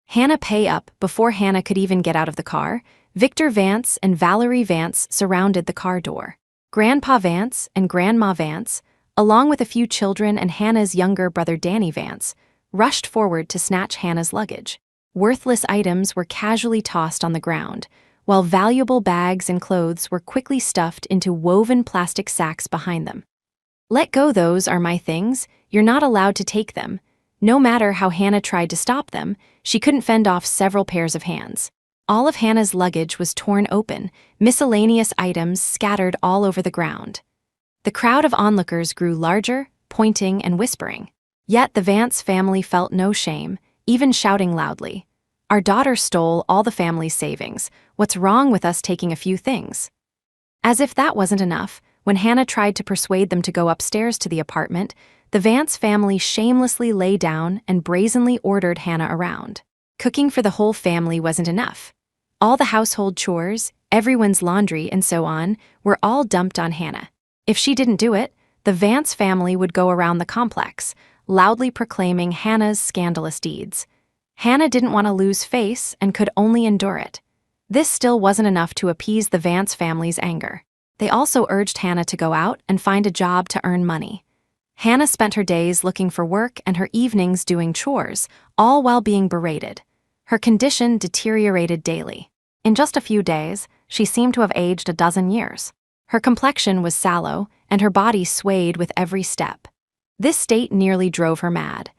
Hannah pay up. Before Hannah could even get out of the car, Victor Vance and Valerie Vance surrounded the car door. Grandpa Vance and Grandma Vance, along with a few children and Hannah's younger brother Danny Vance, rushed forward to snatch Hannah's luggage. Worthless items were casually tossed on the ground, while valuable bags and clothes were quickly stuffed into woven plastic sacks behind them. Let go, those are my things, you're not allowed to take them. No matter how Hannah tried to stop them, she couldn't fend off several pairs of hands. All of Hannah's luggage was torn open, miscellaneous items scattered all over the ground. The crowd of onlookers grew larger, pointing and whispering. Yet the Vance family felt no shame, even shouting loudly, "Our daughter stole all the family's savings. What's wrong with us taking a few things?" As if that wasn't enough, when Hannah tried to persuade them to go upstairs to the apartment, the Vance family shamelessly lay down and brazenly ordered Hannah around. Cooking for the whole family wasn't enough. All the household chores, everyone's laundry, and so on, were all dumped on Hannah. If she didn't do it, the Vance family would go around the complex, loudly proclaiming Hannah's scandalous deeds. Hannah didn't want to lose face and could only endure it. This still wasn't enough to appease the Vance family's anger. They also urged Hannah to go out and find a job to earn money. Hannah spent her days looking for work and her evenings doing chores, all while being berated. Her condition deteriorated daily. In just a few days, she seemed to have aged a dozen years. Her complexion was sallow, and her body swayed with every step. This state nearly drove her mad.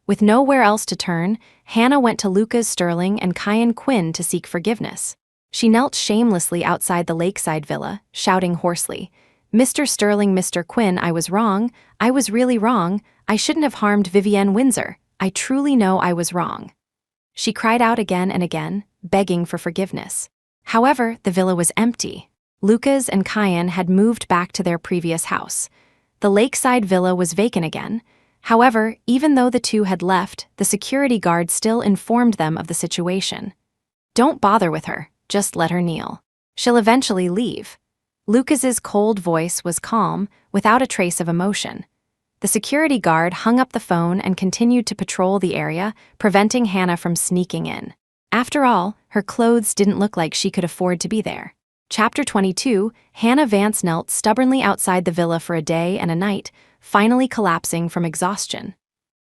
With nowhere else to turn, Hannah went to Lucas Sterling and Kian Quinn to seek forgiveness. She knelt shamelessly outside the lakeside villa, shouting hoarsely, "Mr. Sterling, Mr. Quinn, I was wrong. I was really wrong. I shouldn't have harmed Vivienne Windsor. I truly know I was wrong." She cried out again and again, begging for forgiveness. However, the villa was empty. Lucas and Kian had moved back to their previous house. The lakeside villa was vacant again. However, even though the two had left, the security guard still informed them of the situation. "Don't bother with her, just let her kneel. She'll eventually leave." Lucas's cold voice was calm, without a trace of emotion. The security guard hung up the phone and continued to patrol the area, preventing Hannah from sneaking in. After all, her clothes didn't look like she could afford to be there. Chapter 22, Hannah Vance knelt stubbornly outside the villa for a day and a night, finally collapsing from exhaustion.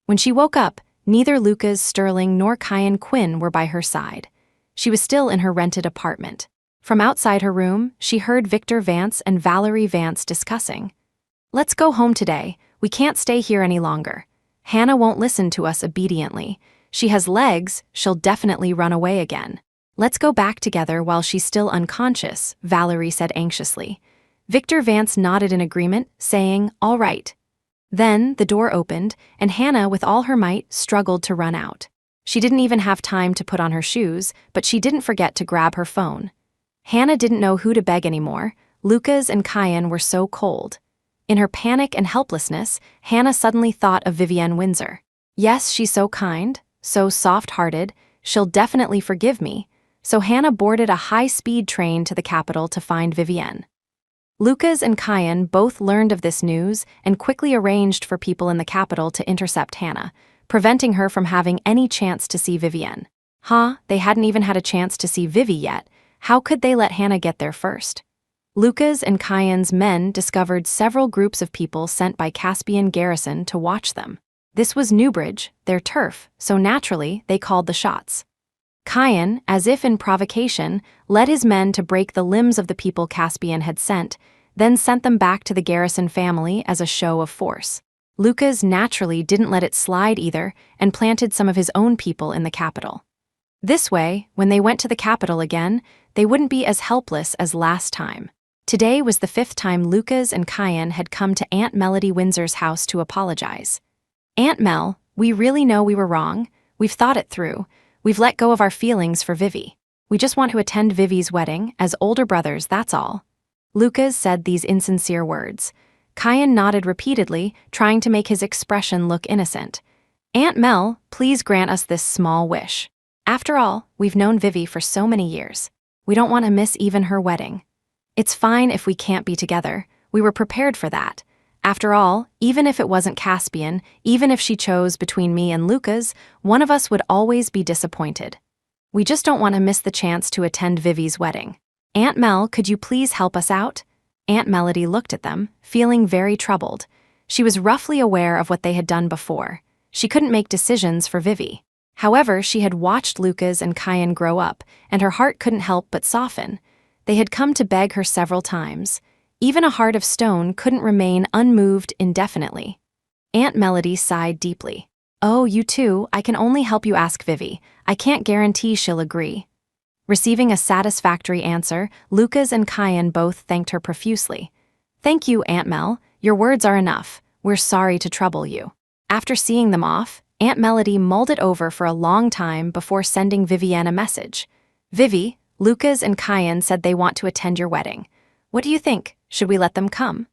When she woke up, neither Lucas Sterling nor Kian Quinn were by her side. She was still in her rented apartment. From outside her room, she heard Victor Vance and Valerie Vance discussing. "Let's go home today. We can't stay here any longer. Hannah won't listen to us obediently. She has legs, she'll definitely run away again. Let's go back together while she's still unconscious," Valerie said anxiously. Victor Vance nodded in agreement, saying, "All right." Then the door opened, and Hannah, with all her might, struggled to run out. She didn't even have time to put on her shoes, but she didn't forget to grab her phone. Hannah didn't know who to beg anymore. Lucas and Kian were so cold. In her panic and helplessness, Hannah suddenly thought of Vivienne Windsor. Yes, she's so kind, so soft-hearted, she'll definitely forgive me. So Hannah boarded a high-speed train to the capital to find Vivienne. Lucas and Kian both learned of this news and quickly arranged for people in the capital to intercept Hannah, preventing her from having any chance to see Vivienne. They hadn't even had a chance to see Vivi yet. How could they let Hannah get there first? Lucas and Kian's men discovered several groups of people sent by Caspian garrison to watch them. This was Newbridge, their turf, so naturally they called the shots. Kian, as if in provocation, led his men to break the limbs of the people Caspian had sent, then sent them back to the garrison family as a show of force. Lucas naturally didn't let it slide either and planted some of his own people in the capital. This way, when they went to the capital again, they wouldn't be as helpless as last time. Today was the 5th time Lucas and Kian had come to Aunt Melody Windsor's house to apologize. "Aunt Mel, we really know we were wrong. We've thought it through. We've let go of our feelings for Vivi. We just want to attend Vivi's wedding as older brothers, that's all." Lucas said these insincere words. Kian nodded repeatedly, trying to make his expression look innocent. "Aunt Mel, please grant us this small wish. After all, we've known Vivi for so many years. We don't want to miss even her wedding. It's fine if we can't be together. We were prepared for that. After all, even if it wasn't Caspian, even if she chose between me and Lucas, one of us would always be disappointed. We just don't want to miss the chance to attend Vivi's wedding. Aunt Mel, could you please help us out?" Aunt Melody looked at them, feeling very troubled. She was roughly aware of what they had done before. She couldn't make decisions for Vivi. However, she had watched Lucas and Kian grow up, and her heart couldn't help but soften. They had come to beg her several times. Even a heart of stone couldn't remain unmoved indefinitely. Aunt Melody sighed deeply. "Oh, you two, I can only help you ask Vivi. I can't guarantee she'll agree." Receiving a satisfactory answer, Lucas and Kian both thanked her profusely. "Thank you, Aunt Mel. Your words are enough. We're sorry to trouble you." After seeing them off, Aunt Melody mulled it over for a long time before sending Vivienne a message. "Vivi, Lucas and Kian said they want to attend your wedding. What do you think? Should we let them come?"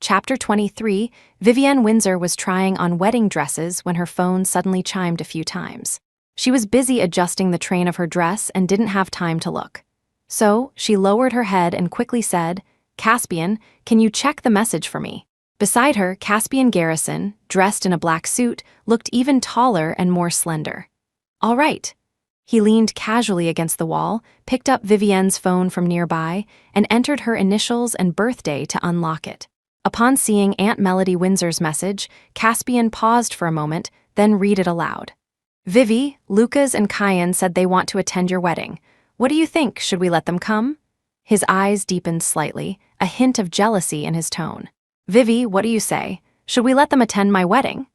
Chapter 23, Vivienne Windsor was trying on wedding dresses when her phone suddenly chimed a few times. She was busy adjusting the train of her dress and didn't have time to look. So, she lowered her head and quickly said, "Caspian, can you check the message for me?" Beside her, Caspian Garrison, dressed in a black suit, looked even taller and more slender. "All right." He leaned casually against the wall, picked up Vivienne's phone from nearby, and entered her initials and birthday to unlock it. Upon seeing Aunt Melody Windsor's message, Caspian paused for a moment, then read it aloud. "Vivi, Lucas and Kian said they want to attend your wedding. What do you think? Should we let them come?" His eyes deepened slightly, a hint of jealousy in his tone. "Vivi, what do you say? Should we let them attend my wedding?"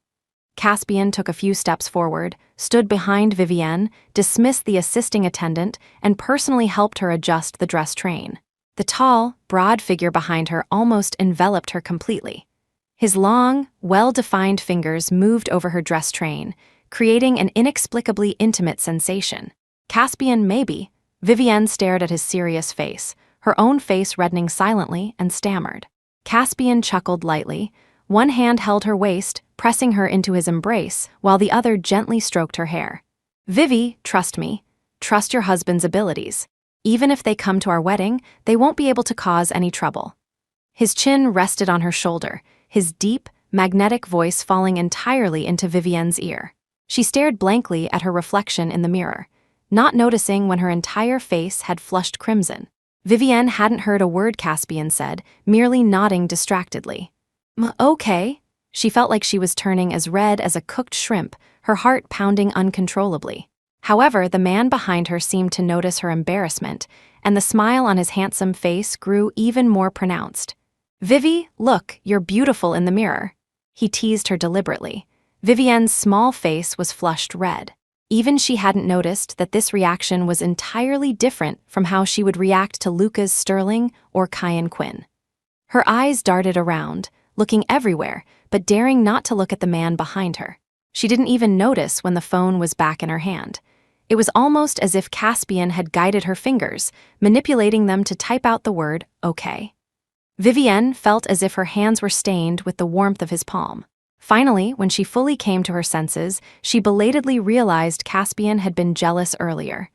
Caspian took a few steps forward, stood behind Vivienne, dismissed the assisting attendant, and personally helped her adjust the dress train. The tall, broad figure behind her almost enveloped her completely. His long, well-defined fingers moved over her dress train, creating an inexplicably intimate sensation. "Caspian, maybe." Vivienne stared at his serious face, her own face reddening silently, and stammered. Caspian chuckled lightly. One hand held her waist, pressing her into his embrace, while the other gently stroked her hair. "Vivi, trust me. Trust your husband's abilities. Even if they come to our wedding, they won't be able to cause any trouble." His chin rested on her shoulder, his deep, magnetic voice falling entirely into Vivienne's ear. She stared blankly at her reflection in the mirror, not noticing when her entire face had flushed crimson. Vivienne hadn't heard a word Caspian said, merely nodding distractedly. Okay." She felt like she was turning as red as a cooked shrimp, her heart pounding uncontrollably. However, the man behind her seemed to notice her embarrassment, and the smile on his handsome face grew even more pronounced. "Vivi, look, you're beautiful in the mirror." He teased her deliberately. Vivienne's small face was flushed red. Even she hadn't noticed that this reaction was entirely different from how she would react to Lucas Sterling or Kian Quinn. Her eyes darted around, looking everywhere, but daring not to look at the man behind her. She didn't even notice when the phone was back in her hand. It was almost as if Caspian had guided her fingers, manipulating them to type out the word, "okay." Vivienne felt as if her hands were stained with the warmth of his palm. Finally, when she fully came to her senses, she belatedly realized Caspian had been jealous earlier.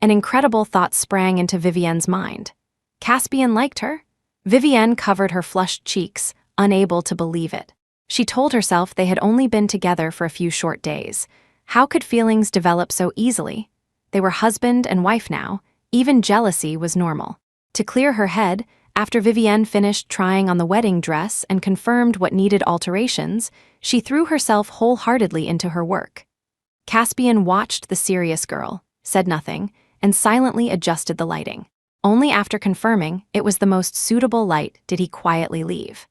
An incredible thought sprang into Vivienne's mind. Caspian liked her? Vivienne covered her flushed cheeks, unable to believe it. She told herself they had only been together for a few short days. How could feelings develop so easily? They were husband and wife now. Even jealousy was normal. To clear her head, after Vivienne finished trying on the wedding dress and confirmed what needed alterations, she threw herself wholeheartedly into her work. Caspian watched the serious girl, said nothing, and silently adjusted the lighting. Only after confirming it was the most suitable light did he quietly leave.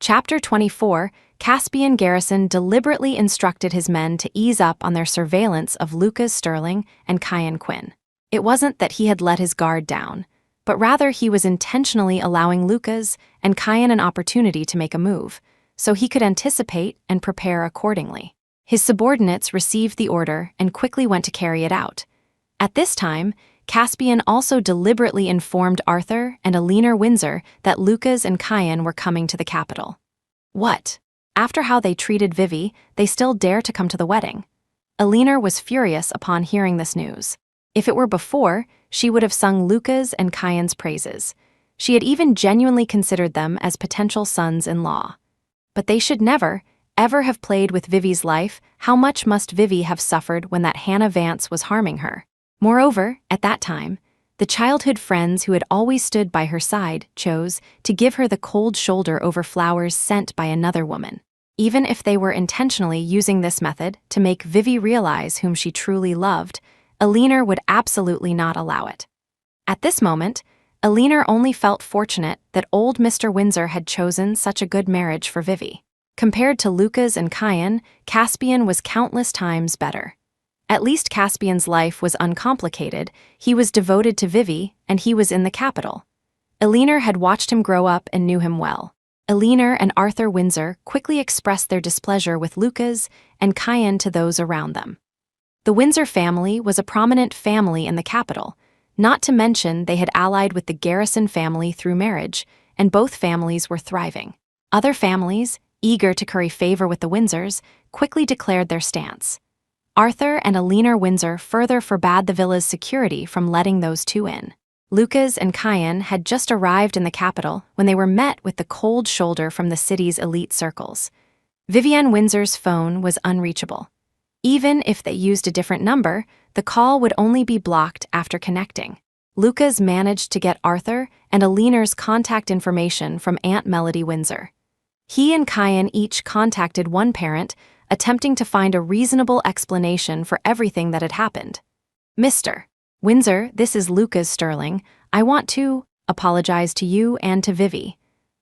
Chapter 24, Caspian Garrison deliberately instructed his men to ease up on their surveillance of Lucas Sterling and Kian Quinn. It wasn't that he had let his guard down, but rather he was intentionally allowing Lucas and Kian an opportunity to make a move, so he could anticipate and prepare accordingly. His subordinates received the order and quickly went to carry it out. At this time, Caspian also deliberately informed Arthur and Eleanor Windsor that Lucas and Kian were coming to the capital. What? After how they treated Vivi, they still dare to come to the wedding. Eleanor was furious upon hearing this news. If it were before, she would have sung Lucas and Kian's praises. She had even genuinely considered them as potential sons-in-law. But they should never, ever have played with Vivi's life. How much must Vivi have suffered when that Hannah Vance was harming her? Moreover, at that time, the childhood friends who had always stood by her side chose to give her the cold shoulder over flowers sent by another woman, even if they were intentionally using this method to make Vivi realize whom she truly loved. Eleanor would absolutely not allow it. At this moment, Eleanor only felt fortunate that old Mr. Windsor had chosen such a good marriage for Vivi. Compared to Lucas and Kian, Caspian was countless times better. At least Caspian's life was uncomplicated, he was devoted to Vivi, and he was in the capital. Eleanor had watched him grow up and knew him well. Eleanor and Arthur Windsor quickly expressed their displeasure with Lucas and Kian to those around them. The Windsor family was a prominent family in the capital, not to mention they had allied with the Garrison family through marriage, and both families were thriving. Other families, eager to curry favor with the Windsors, quickly declared their stance. Arthur and Eleanor Windsor further forbade the villa's security from letting those two in. Lucas and Kian had just arrived in the capital when they were met with the cold shoulder from the city's elite circles. Vivienne Windsor's phone was unreachable. Even if they used a different number, the call would only be blocked after connecting. Lucas managed to get Arthur and Eleanor's contact information from Aunt Melody Windsor. He and Kian each contacted one parent, attempting to find a reasonable explanation for everything that had happened. Mr. Windsor, this is Lucas Sterling. I want to apologize to you and to Vivi.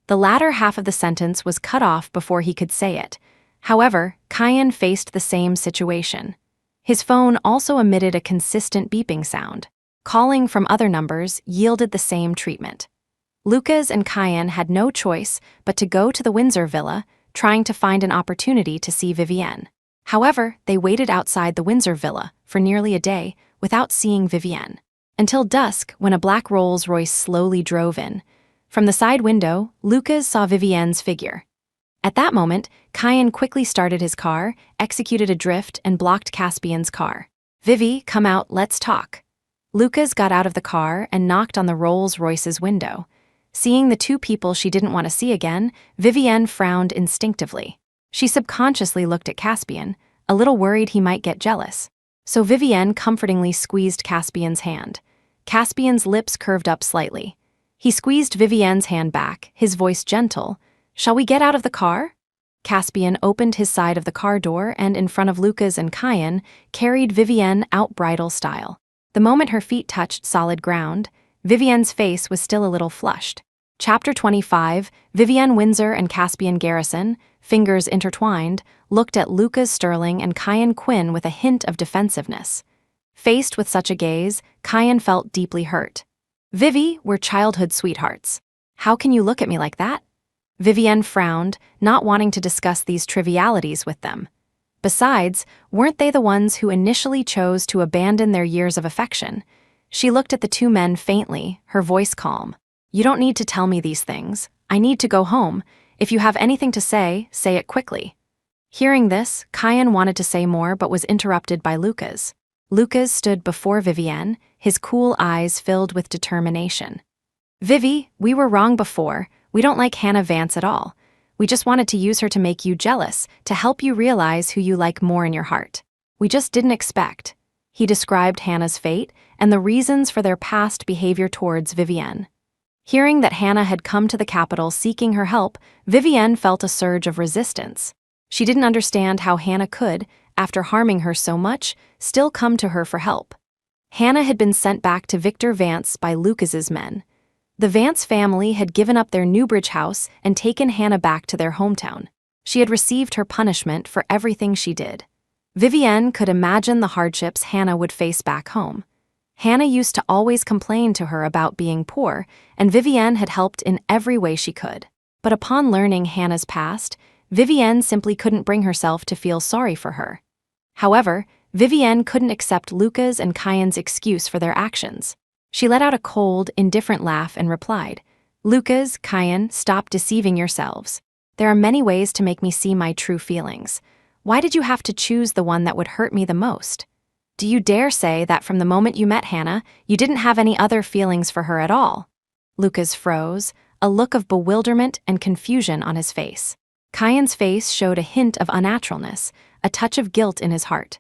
The latter half of the sentence was cut off before he could say it. However, Kian faced the same situation. His phone also emitted a consistent beeping sound. Calling from other numbers yielded the same treatment. Lucas and Kian had no choice but to go to the Windsor villa, trying to find an opportunity to see Vivienne. However, they waited outside the Windsor villa for nearly a day without seeing Vivienne. Until dusk, when a black Rolls-Royce slowly drove in. From the side window, Lucas saw Vivienne's figure. At that moment, Kian quickly started his car, executed a drift, and blocked Caspian's car. Vivi, come out, let's talk. Lucas got out of the car and knocked on the Rolls-Royce's window. Seeing the two people she didn't want to see again, Vivienne frowned instinctively. She subconsciously looked at Caspian, a little worried he might get jealous. So Vivienne comfortingly squeezed Caspian's hand. Caspian's lips curved up slightly. He squeezed Vivienne's hand back, his voice gentle. Shall we get out of the car? Caspian opened his side of the car door and, in front of Lucas and Kian, carried Vivienne out bridal style. The moment her feet touched solid ground, Vivienne's face was still a little flushed. Chapter 25, Vivienne Windsor and Caspian Garrison, fingers intertwined, looked at Lucas Sterling and Kian Quinn with a hint of defensiveness. Faced with such a gaze, Kian felt deeply hurt. Vivi, we're childhood sweethearts. How can you look at me like that? Vivienne frowned, not wanting to discuss these trivialities with them. Besides, weren't they the ones who initially chose to abandon their years of affection? She looked at the two men faintly, her voice calm. You don't need to tell me these things. I need to go home. If you have anything to say it quickly. Hearing this, Kian wanted to say more but was interrupted by Lucas. Lucas stood before Vivienne, his cool eyes filled with determination. Vivi, we were wrong before. We don't like Hannah Vance at all. We just wanted to use her to make you jealous, to help you realize who you like more in your heart. We just didn't expect. He described Hannah's fate and the reasons for their past behavior towards Vivienne. Hearing that Hannah had come to the capital seeking her help, Vivienne felt a surge of resistance. She didn't understand how Hannah could, after harming her so much, still come to her for help. Hannah had been sent back to Victor Vance by Lucas's men. The Vance family had given up their Newbridge house and taken Hannah back to their hometown. She had received her punishment for everything she did. Vivienne could imagine the hardships Hannah would face back home. Hannah used to always complain to her about being poor, and Vivienne had helped in every way she could. But upon learning Hannah's past, Vivienne simply couldn't bring herself to feel sorry for her. However, Vivienne couldn't accept Lucas and Kian's excuse for their actions. She let out a cold, indifferent laugh and replied, "Lucas, Kian, stop deceiving yourselves. There are many ways to make me see my true feelings. Why did you have to choose the one that would hurt me the most? Do you dare say that from the moment you met Hannah, you didn't have any other feelings for her at all?" Lucas froze, a look of bewilderment and confusion on his face. Kian's face showed a hint of unnaturalness, a touch of guilt in his heart.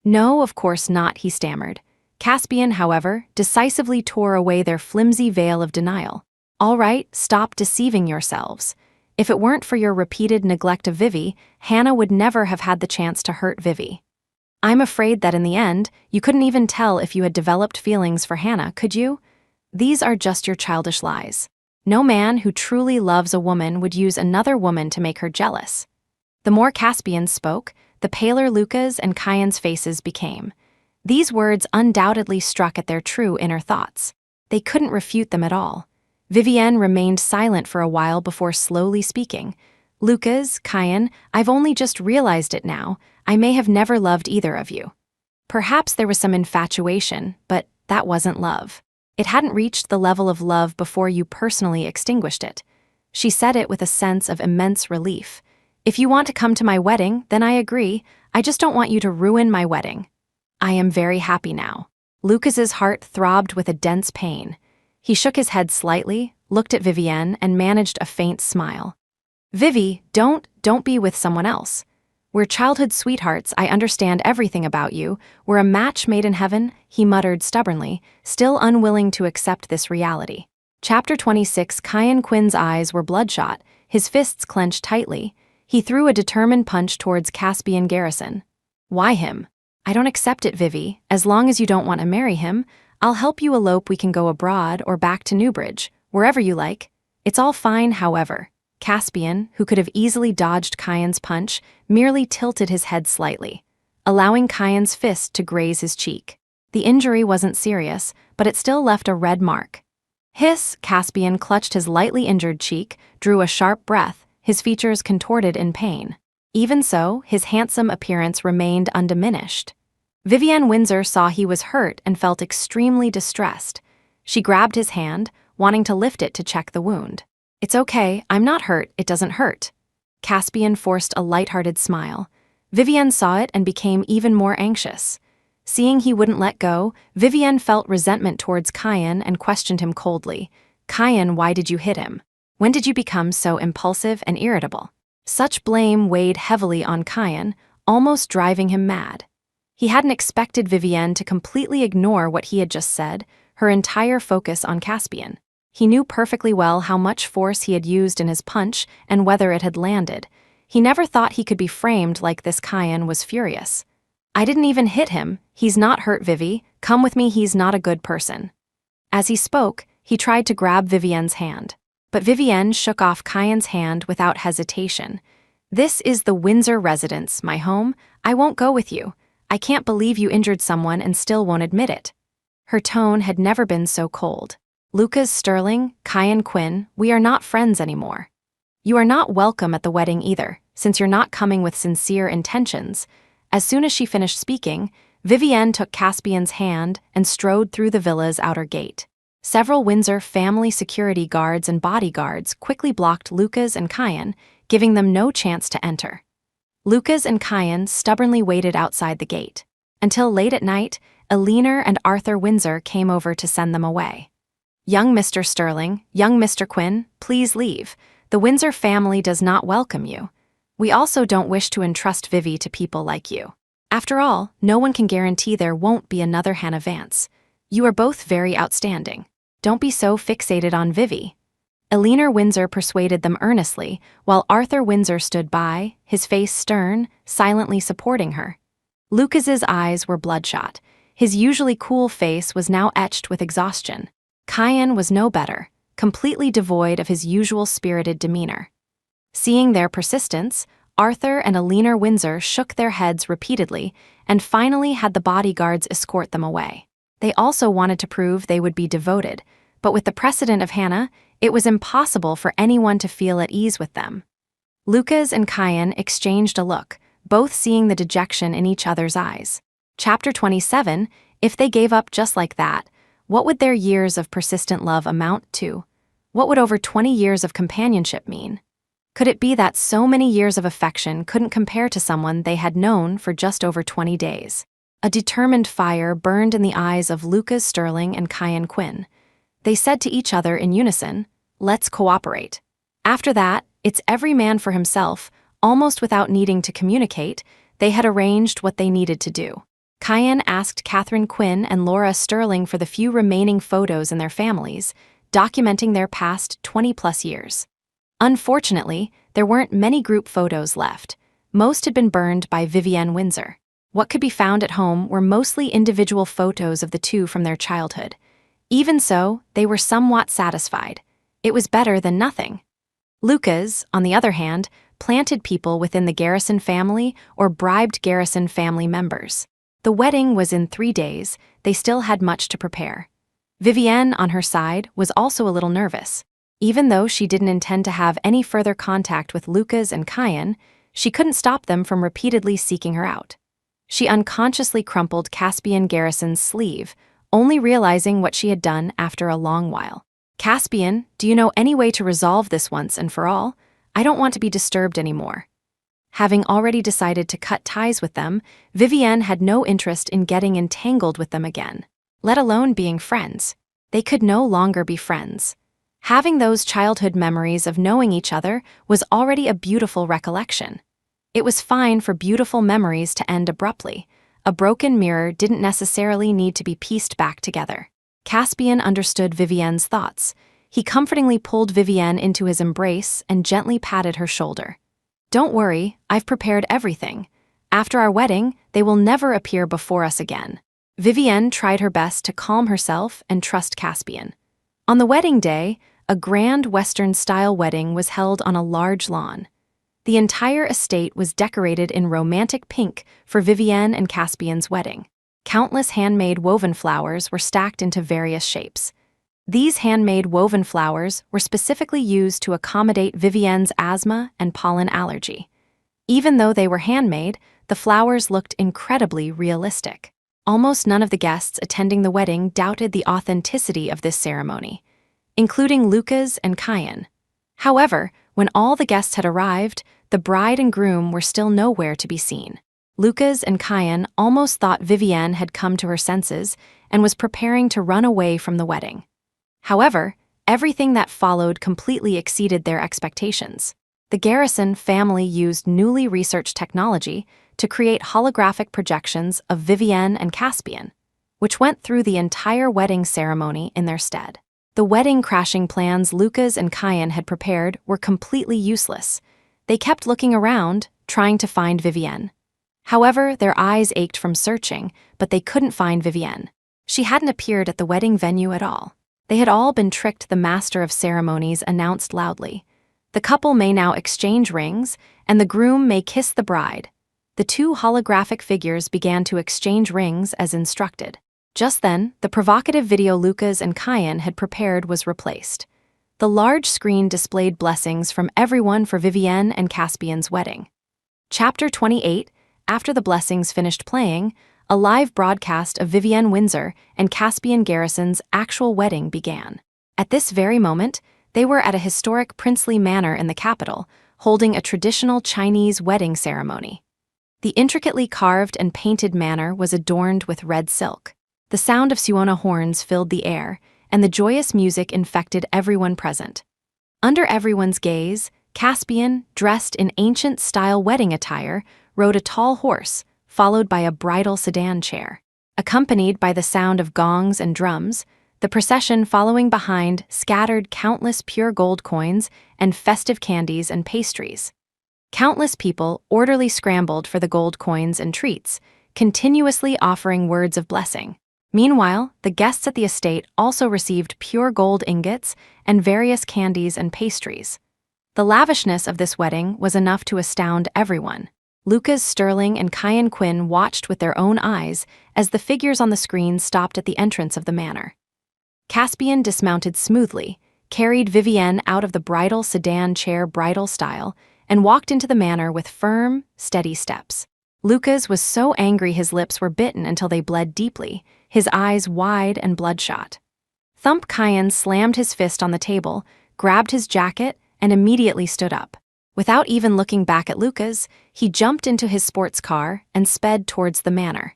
"No, of course not," he stammered. Caspian, however, decisively tore away their flimsy veil of denial. "All right, stop deceiving yourselves. If it weren't for your repeated neglect of Vivi, Hannah would never have had the chance to hurt Vivi. I'm afraid that in the end, you couldn't even tell if you had developed feelings for Hannah, could you? These are just your childish lies. No man who truly loves a woman would use another woman to make her jealous." The more Caspian spoke, the paler Lucas and Kian's faces became. These words undoubtedly struck at their true inner thoughts. They couldn't refute them at all. Vivienne remained silent for a while before slowly speaking. "Lucas, Kian, I've only just realized it now. I may have never loved either of you. Perhaps there was some infatuation, but that wasn't love. It hadn't reached the level of love before you personally extinguished it." She said it with a sense of immense relief. "If you want to come to my wedding, then I agree. I just don't want you to ruin my wedding." "I am very happy now." Lucas's heart throbbed with a dense pain. He shook his head slightly, looked at Vivienne, and managed a faint smile. "Vivi, don't be with someone else. We're childhood sweethearts, I understand everything about you. We're a match made in heaven," he muttered stubbornly, still unwilling to accept this reality. Chapter 26. Kian Quinn's eyes were bloodshot, his fists clenched tightly. He threw a determined punch towards Caspian Garrison. "Why him? I don't accept it, Vivi. As long as you don't want to marry him, I'll help you elope. We can go abroad or back to Newbridge, wherever you like. It's all fine, however." Caspian, who could have easily dodged Kian's punch, merely tilted his head slightly, allowing Kian's fist to graze his cheek. The injury wasn't serious, but it still left a red mark. "Hiss!" Caspian clutched his lightly injured cheek, drew a sharp breath, his features contorted in pain. Even so, his handsome appearance remained undiminished. Vivienne Windsor saw he was hurt and felt extremely distressed. She grabbed his hand, wanting to lift it to check the wound. "It's okay, I'm not hurt, it doesn't hurt." Caspian forced a light-hearted smile. Vivienne saw it and became even more anxious. Seeing he wouldn't let go, Vivienne felt resentment towards Kian and questioned him coldly. "Kian, why did you hit him? When did you become so impulsive and irritable?" Such blame weighed heavily on Kian, almost driving him mad. He hadn't expected Vivienne to completely ignore what he had just said, her entire focus on Caspian. He knew perfectly well how much force he had used in his punch and whether it had landed. He never thought he could be framed like this. Kian was furious. "I didn't even hit him. He's not hurt, Vivi. Come with me, he's not a good person." As he spoke, he tried to grab Vivienne's hand. But Vivienne shook off Kian's hand without hesitation. "This is the Windsor residence, my home. I won't go with you. I can't believe you injured someone and still won't admit it." Her tone had never been so cold. "Lucas Sterling, Kian Quinn, we are not friends anymore. You are not welcome at the wedding either, since you're not coming with sincere intentions." As soon as she finished speaking, Vivienne took Caspian's hand and strode through the villa's outer gate. Several Windsor family security guards and bodyguards quickly blocked Lucas and Kian, giving them no chance to enter. Lucas and Kian stubbornly waited outside the gate. Until late at night, Eleanor and Arthur Windsor came over to send them away. "Young Mr. Sterling, young Mr. Quinn, please leave. The Windsor family does not welcome you. We also don't wish to entrust Vivi to people like you. After all, no one can guarantee there won't be another Hannah Vance. You are both very outstanding. Don't be so fixated on Vivi." Eleanor Windsor persuaded them earnestly, while Arthur Windsor stood by, his face stern, silently supporting her. Lucas's eyes were bloodshot. His usually cool face was now etched with exhaustion. Kian was no better. completely devoid of his usual spirited demeanor. Seeing their persistence, Arthur and Eleanor Windsor shook their heads repeatedly and finally had the bodyguards escort them away. They also wanted to prove they would be devoted, but with the precedent of Hannah, it was impossible for anyone to feel at ease with them. Lucas and Kian exchanged a look, both seeing the dejection in each other's eyes. Chapter 27, if they gave up just like that, what would their years of persistent love amount to? What would over 20 years of companionship mean? Could it be that so many years of affection couldn't compare to someone they had known for just over 20 days? A determined fire burned in the eyes of Lucas Sterling and Kian Quinn. They said to each other in unison, "Let's cooperate." After that, it's every man for himself. Almost without needing to communicate, they had arranged what they needed to do. Kian asked Catherine Quinn and Laura Sterling for the few remaining photos in their families, documenting their past 20-plus years. Unfortunately, there weren't many group photos left. Most had been burned by Vivienne Windsor. What could be found at home were mostly individual photos of the two from their childhood. Even so, they were somewhat satisfied. It was better than nothing. Lucas, on the other hand, planted people within the Garrison family or bribed Garrison family members. The wedding was in 3 days. They still had much to prepare. Vivienne, on her side, was also a little nervous. Even though she didn't intend to have any further contact with Lucas and Kian, she couldn't stop them from repeatedly seeking her out. She unconsciously crumpled Caspian Garrison's sleeve, only realizing what she had done after a long while. "Caspian, do you know any way to resolve this once and for all? I don't want to be disturbed anymore." Having already decided to cut ties with them, Vivienne had no interest in getting entangled with them again, let alone being friends. They could no longer be friends. Having those childhood memories of knowing each other was already a beautiful recollection. It was fine for beautiful memories to end abruptly. A broken mirror didn't necessarily need to be pieced back together. Caspian understood Vivienne's thoughts. He comfortingly pulled Vivienne into his embrace and gently patted her shoulder. "Don't worry, I've prepared everything. After our wedding, they will never appear before us again." Vivienne tried her best to calm herself and trust Caspian. On the wedding day, a grand Western-style wedding was held on a large lawn. The entire estate was decorated in romantic pink for Vivienne and Caspian's wedding. Countless handmade woven flowers were stacked into various shapes. These handmade woven flowers were specifically used to accommodate Vivienne's asthma and pollen allergy. Even though they were handmade, the flowers looked incredibly realistic. Almost none of the guests attending the wedding doubted the authenticity of this ceremony, including Lucas and Kian. However, when all the guests had arrived, the bride and groom were still nowhere to be seen. Lucas and Kian almost thought Vivienne had come to her senses and was preparing to run away from the wedding. However, everything that followed completely exceeded their expectations. The Garrison family used newly researched technology to create holographic projections of Vivienne and Caspian, which went through the entire wedding ceremony in their stead. The wedding-crashing plans Lucas and Kian had prepared were completely useless. They kept looking around, trying to find Vivienne. However, their eyes ached from searching, but they couldn't find Vivienne. She hadn't appeared at the wedding venue at all. They had all been tricked, the master of ceremonies announced loudly. The couple may now exchange rings, and the groom may kiss the bride. The two holographic figures began to exchange rings as instructed. Just then, the provocative video Lucas and Kian had prepared was replaced. The large screen displayed blessings from everyone for Vivienne and Caspian's wedding. Chapter 28, after the blessings finished playing, a live broadcast of Vivienne Windsor and Caspian Garrison's actual wedding began. At this very moment, they were at a historic princely manor in the capital, holding a traditional Chinese wedding ceremony. The intricately carved and painted manor was adorned with red silk. The sound of Suona horns filled the air, and the joyous music infected everyone present. Under everyone's gaze, Caspian, dressed in ancient-style wedding attire, rode a tall horse, followed by a bridal sedan chair. Accompanied by the sound of gongs and drums, the procession following behind scattered countless pure gold coins and festive candies and pastries. Countless people orderly scrambled for the gold coins and treats, continuously offering words of blessing. Meanwhile, the guests at the estate also received pure gold ingots and various candies and pastries. The lavishness of this wedding was enough to astound everyone. Lucas Sterling and Kian Quinn watched with their own eyes as the figures on the screen stopped at the entrance of the manor. Caspian dismounted smoothly, carried Vivienne out of the bridal sedan chair bridal style, and walked into the manor with firm, steady steps. Lucas was so angry his lips were bitten until they bled deeply, his eyes wide and bloodshot. Thump Kian slammed his fist on the table, grabbed his jacket, and immediately stood up. Without even looking back at Lucas, he jumped into his sports car and sped towards the manor.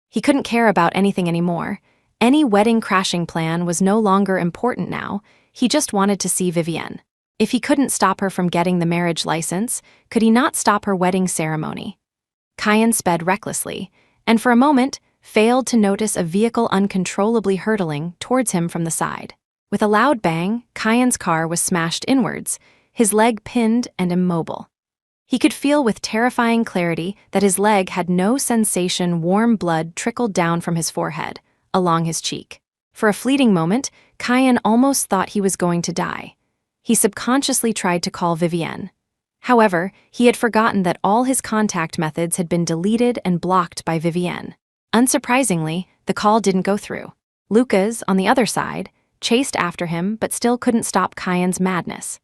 He couldn't care about anything anymore. Any wedding crashing plan was no longer important now. He just wanted to see Vivienne. If he couldn't stop her from getting the marriage license, could he not stop her wedding ceremony? Kian sped recklessly, and for a moment, failed to notice a vehicle uncontrollably hurtling towards him from the side. With a loud bang, Kian's car was smashed inwards, his leg pinned and immobile. He could feel with terrifying clarity that his leg had no sensation. Warm blood trickled down from his forehead, along his cheek. For a fleeting moment, Kian almost thought he was going to die. He subconsciously tried to call Vivienne. However, he had forgotten that all his contact methods had been deleted and blocked by Vivienne. Unsurprisingly, the call didn't go through. Lucas, on the other side, chased after him but still couldn't stop Kian's madness.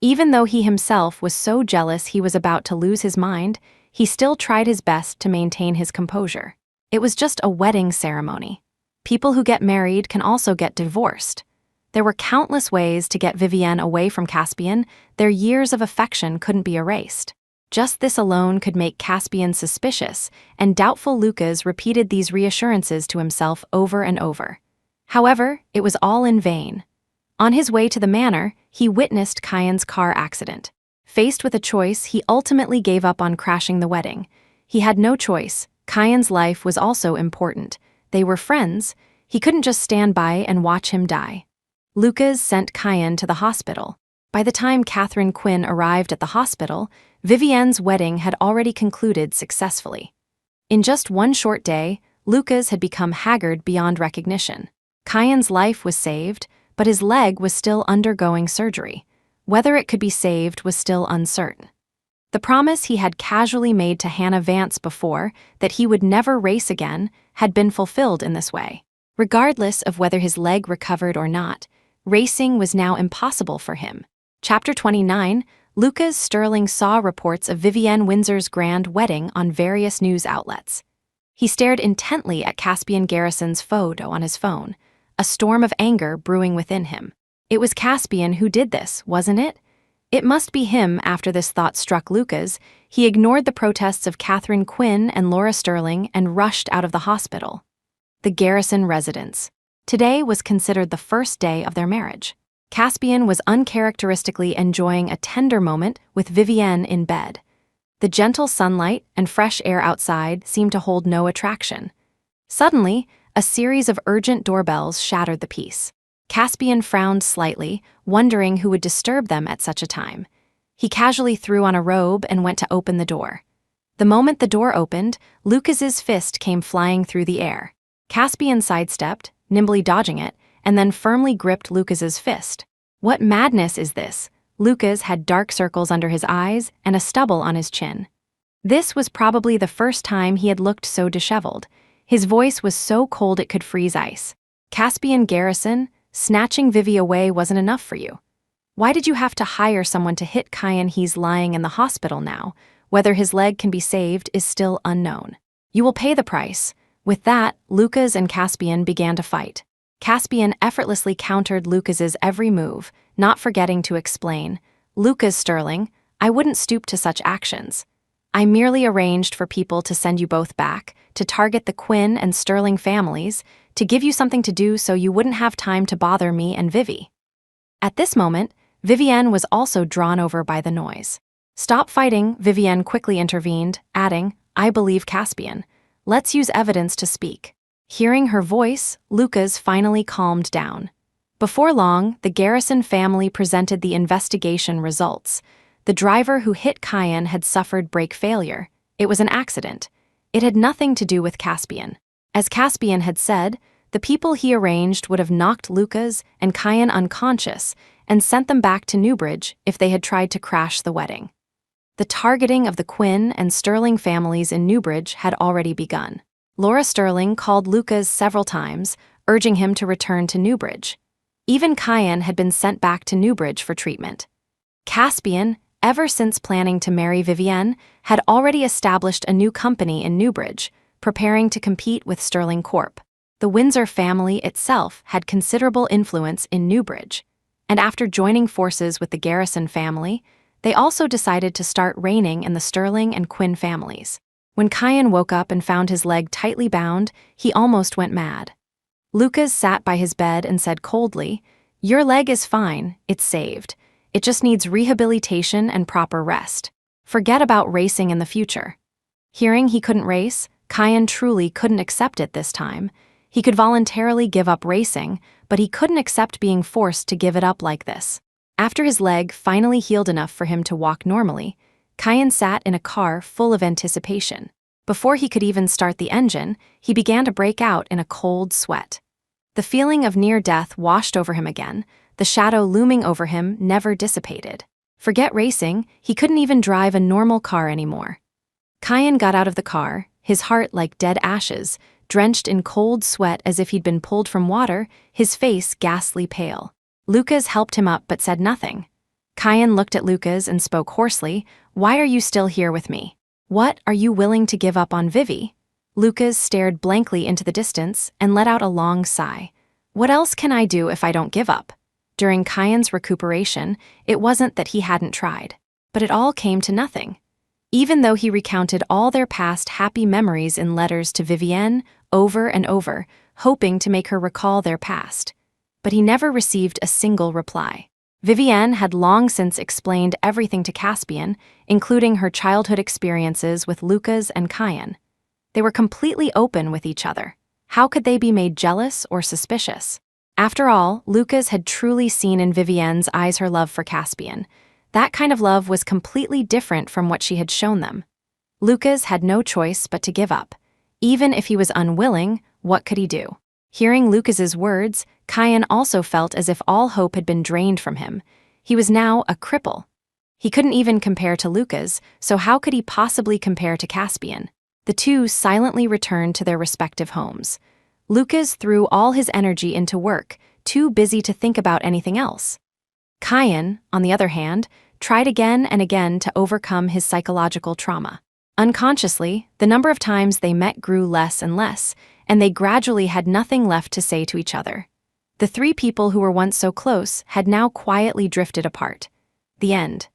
Even though he himself was so jealous he was about to lose his mind, he still tried his best to maintain his composure. It was just a wedding ceremony. People who get married can also get divorced. There were countless ways to get Vivienne away from Caspian. Their years of affection couldn't be erased. Just this alone could make Caspian suspicious, and doubtful Lucas repeated these reassurances to himself over and over. However, it was all in vain. On his way to the manor, he witnessed Kian's car accident. Faced with a choice, he ultimately gave up on crashing the wedding. He had no choice. Kian's life was also important. They were friends. He couldn't just stand by and watch him die. Lucas sent Kian to the hospital. By the time Catherine Quinn arrived at the hospital, Vivienne's wedding had already concluded successfully. In just one short day, Lucas had become haggard beyond recognition. Kian's life was saved, but his leg was still undergoing surgery. Whether it could be saved was still uncertain. The promise he had casually made to Hannah Vance before, that he would never race again, had been fulfilled in this way. Regardless of whether his leg recovered or not, racing was now impossible for him. Chapter 29, Lucas Sterling saw reports of Vivienne Windsor's grand wedding on various news outlets. He stared intently at Caspian Garrison's photo on his phone, a storm of anger brewing within him. It was Caspian who did this, wasn't it? It must be him. After this thought struck Lucas, he ignored the protests of Catherine Quinn and Laura Sterling and rushed out of the hospital. The Garrison residence. Today was considered the first day of their marriage. Caspian was uncharacteristically enjoying a tender moment with Vivienne in bed. The gentle sunlight and fresh air outside seemed to hold no attraction. Suddenly, a series of urgent doorbells shattered the peace. Caspian frowned slightly, wondering who would disturb them at such a time. He casually threw on a robe and went to open the door. The moment the door opened, Lucas's fist came flying through the air. Caspian sidestepped, nimbly dodging it, and then firmly gripped Lucas's fist. What madness is this? Lucas had dark circles under his eyes and a stubble on his chin. This was probably the first time he had looked so disheveled. His voice was so cold it could freeze ice. Caspian Garrison, snatching Vivi away wasn't enough for you. Why did you have to hire someone to hit Kian? He's lying in the hospital now. Whether his leg can be saved is still unknown. You will pay the price. With that, Lucas and Caspian began to fight. Caspian effortlessly countered Lucas's every move, not forgetting to explain, "Lucas Sterling, I wouldn't stoop to such actions. I merely arranged for people to send you both back, to target the Quinn and Sterling families, to give you something to do so you wouldn't have time to bother me and Vivi." At this moment, Vivienne was also drawn over by the noise. "Stop fighting," Vivienne quickly intervened, adding, "I believe Caspian. Let's use evidence to speak." Hearing her voice, Lucas finally calmed down. Before long, the Garrison family presented the investigation results. The driver who hit Kian had suffered brake failure. It was an accident. It had nothing to do with Caspian. As Caspian had said, The people he arranged would have knocked Lucas and Kian unconscious and sent them back to Newbridge if they had tried to crash the wedding. The targeting of the Quinn and Sterling families in Newbridge had already begun. Laura Sterling called Lucas several times, urging him to return to Newbridge. Even Kian had been sent back to Newbridge for treatment. Caspian, ever since planning to marry Vivienne, had already established a new company in Newbridge, preparing to compete with Sterling Corp. The Windsor family itself had considerable influence in Newbridge, and after joining forces with the Garrison family, they also decided to start reigning in the Sterling and Quinn families. When Kian woke up and found his leg tightly bound, he almost went mad. Lucas sat by his bed and said coldly, "Your leg is fine, it's saved. It just needs rehabilitation and proper rest. Forget about racing in the future." Hearing he couldn't race, Kian truly couldn't accept it this time. He could voluntarily give up racing, but he couldn't accept being forced to give it up like this. After his leg finally healed enough for him to walk normally, Kian sat in a car full of anticipation. Before he could even start the engine, he began to break out in a cold sweat. The feeling of near death washed over him again, the shadow looming over him never dissipated. Forget racing, he couldn't even drive a normal car anymore. Kian got out of the car, his heart like dead ashes, drenched in cold sweat as if he'd been pulled from water, his face ghastly pale. Lucas helped him up but said nothing. Kian looked at Lucas and spoke hoarsely, "Why are you still here with me? What are you willing to give up on Vivi?" Lucas stared blankly into the distance and let out a long sigh. "What else can I do if I don't give up?" During Kian's recuperation, it wasn't that he hadn't tried, but it all came to nothing. Even though he recounted all their past happy memories in letters to Vivienne over and over, hoping to make her recall their past, but he never received a single reply. Vivienne had long since explained everything to Caspian, including her childhood experiences with Lucas and Kian. They were completely open with each other. How could they be made jealous or suspicious? After all, Lucas had truly seen in Vivienne's eyes her love for Caspian. That kind of love was completely different from what she had shown them. Lucas had no choice but to give up. Even if he was unwilling, what could he do? Hearing Lucas's words, Kian also felt as if all hope had been drained from him. He was now a cripple. He couldn't even compare to Lucas, so how could he possibly compare to Caspian? The two silently returned to their respective homes. Lucas threw all his energy into work, too busy to think about anything else. Kian, on the other hand, tried again and again to overcome his psychological trauma. Unconsciously, the number of times they met grew less and less, and they gradually had nothing left to say to each other. The three people who were once so close had now quietly drifted apart. The end.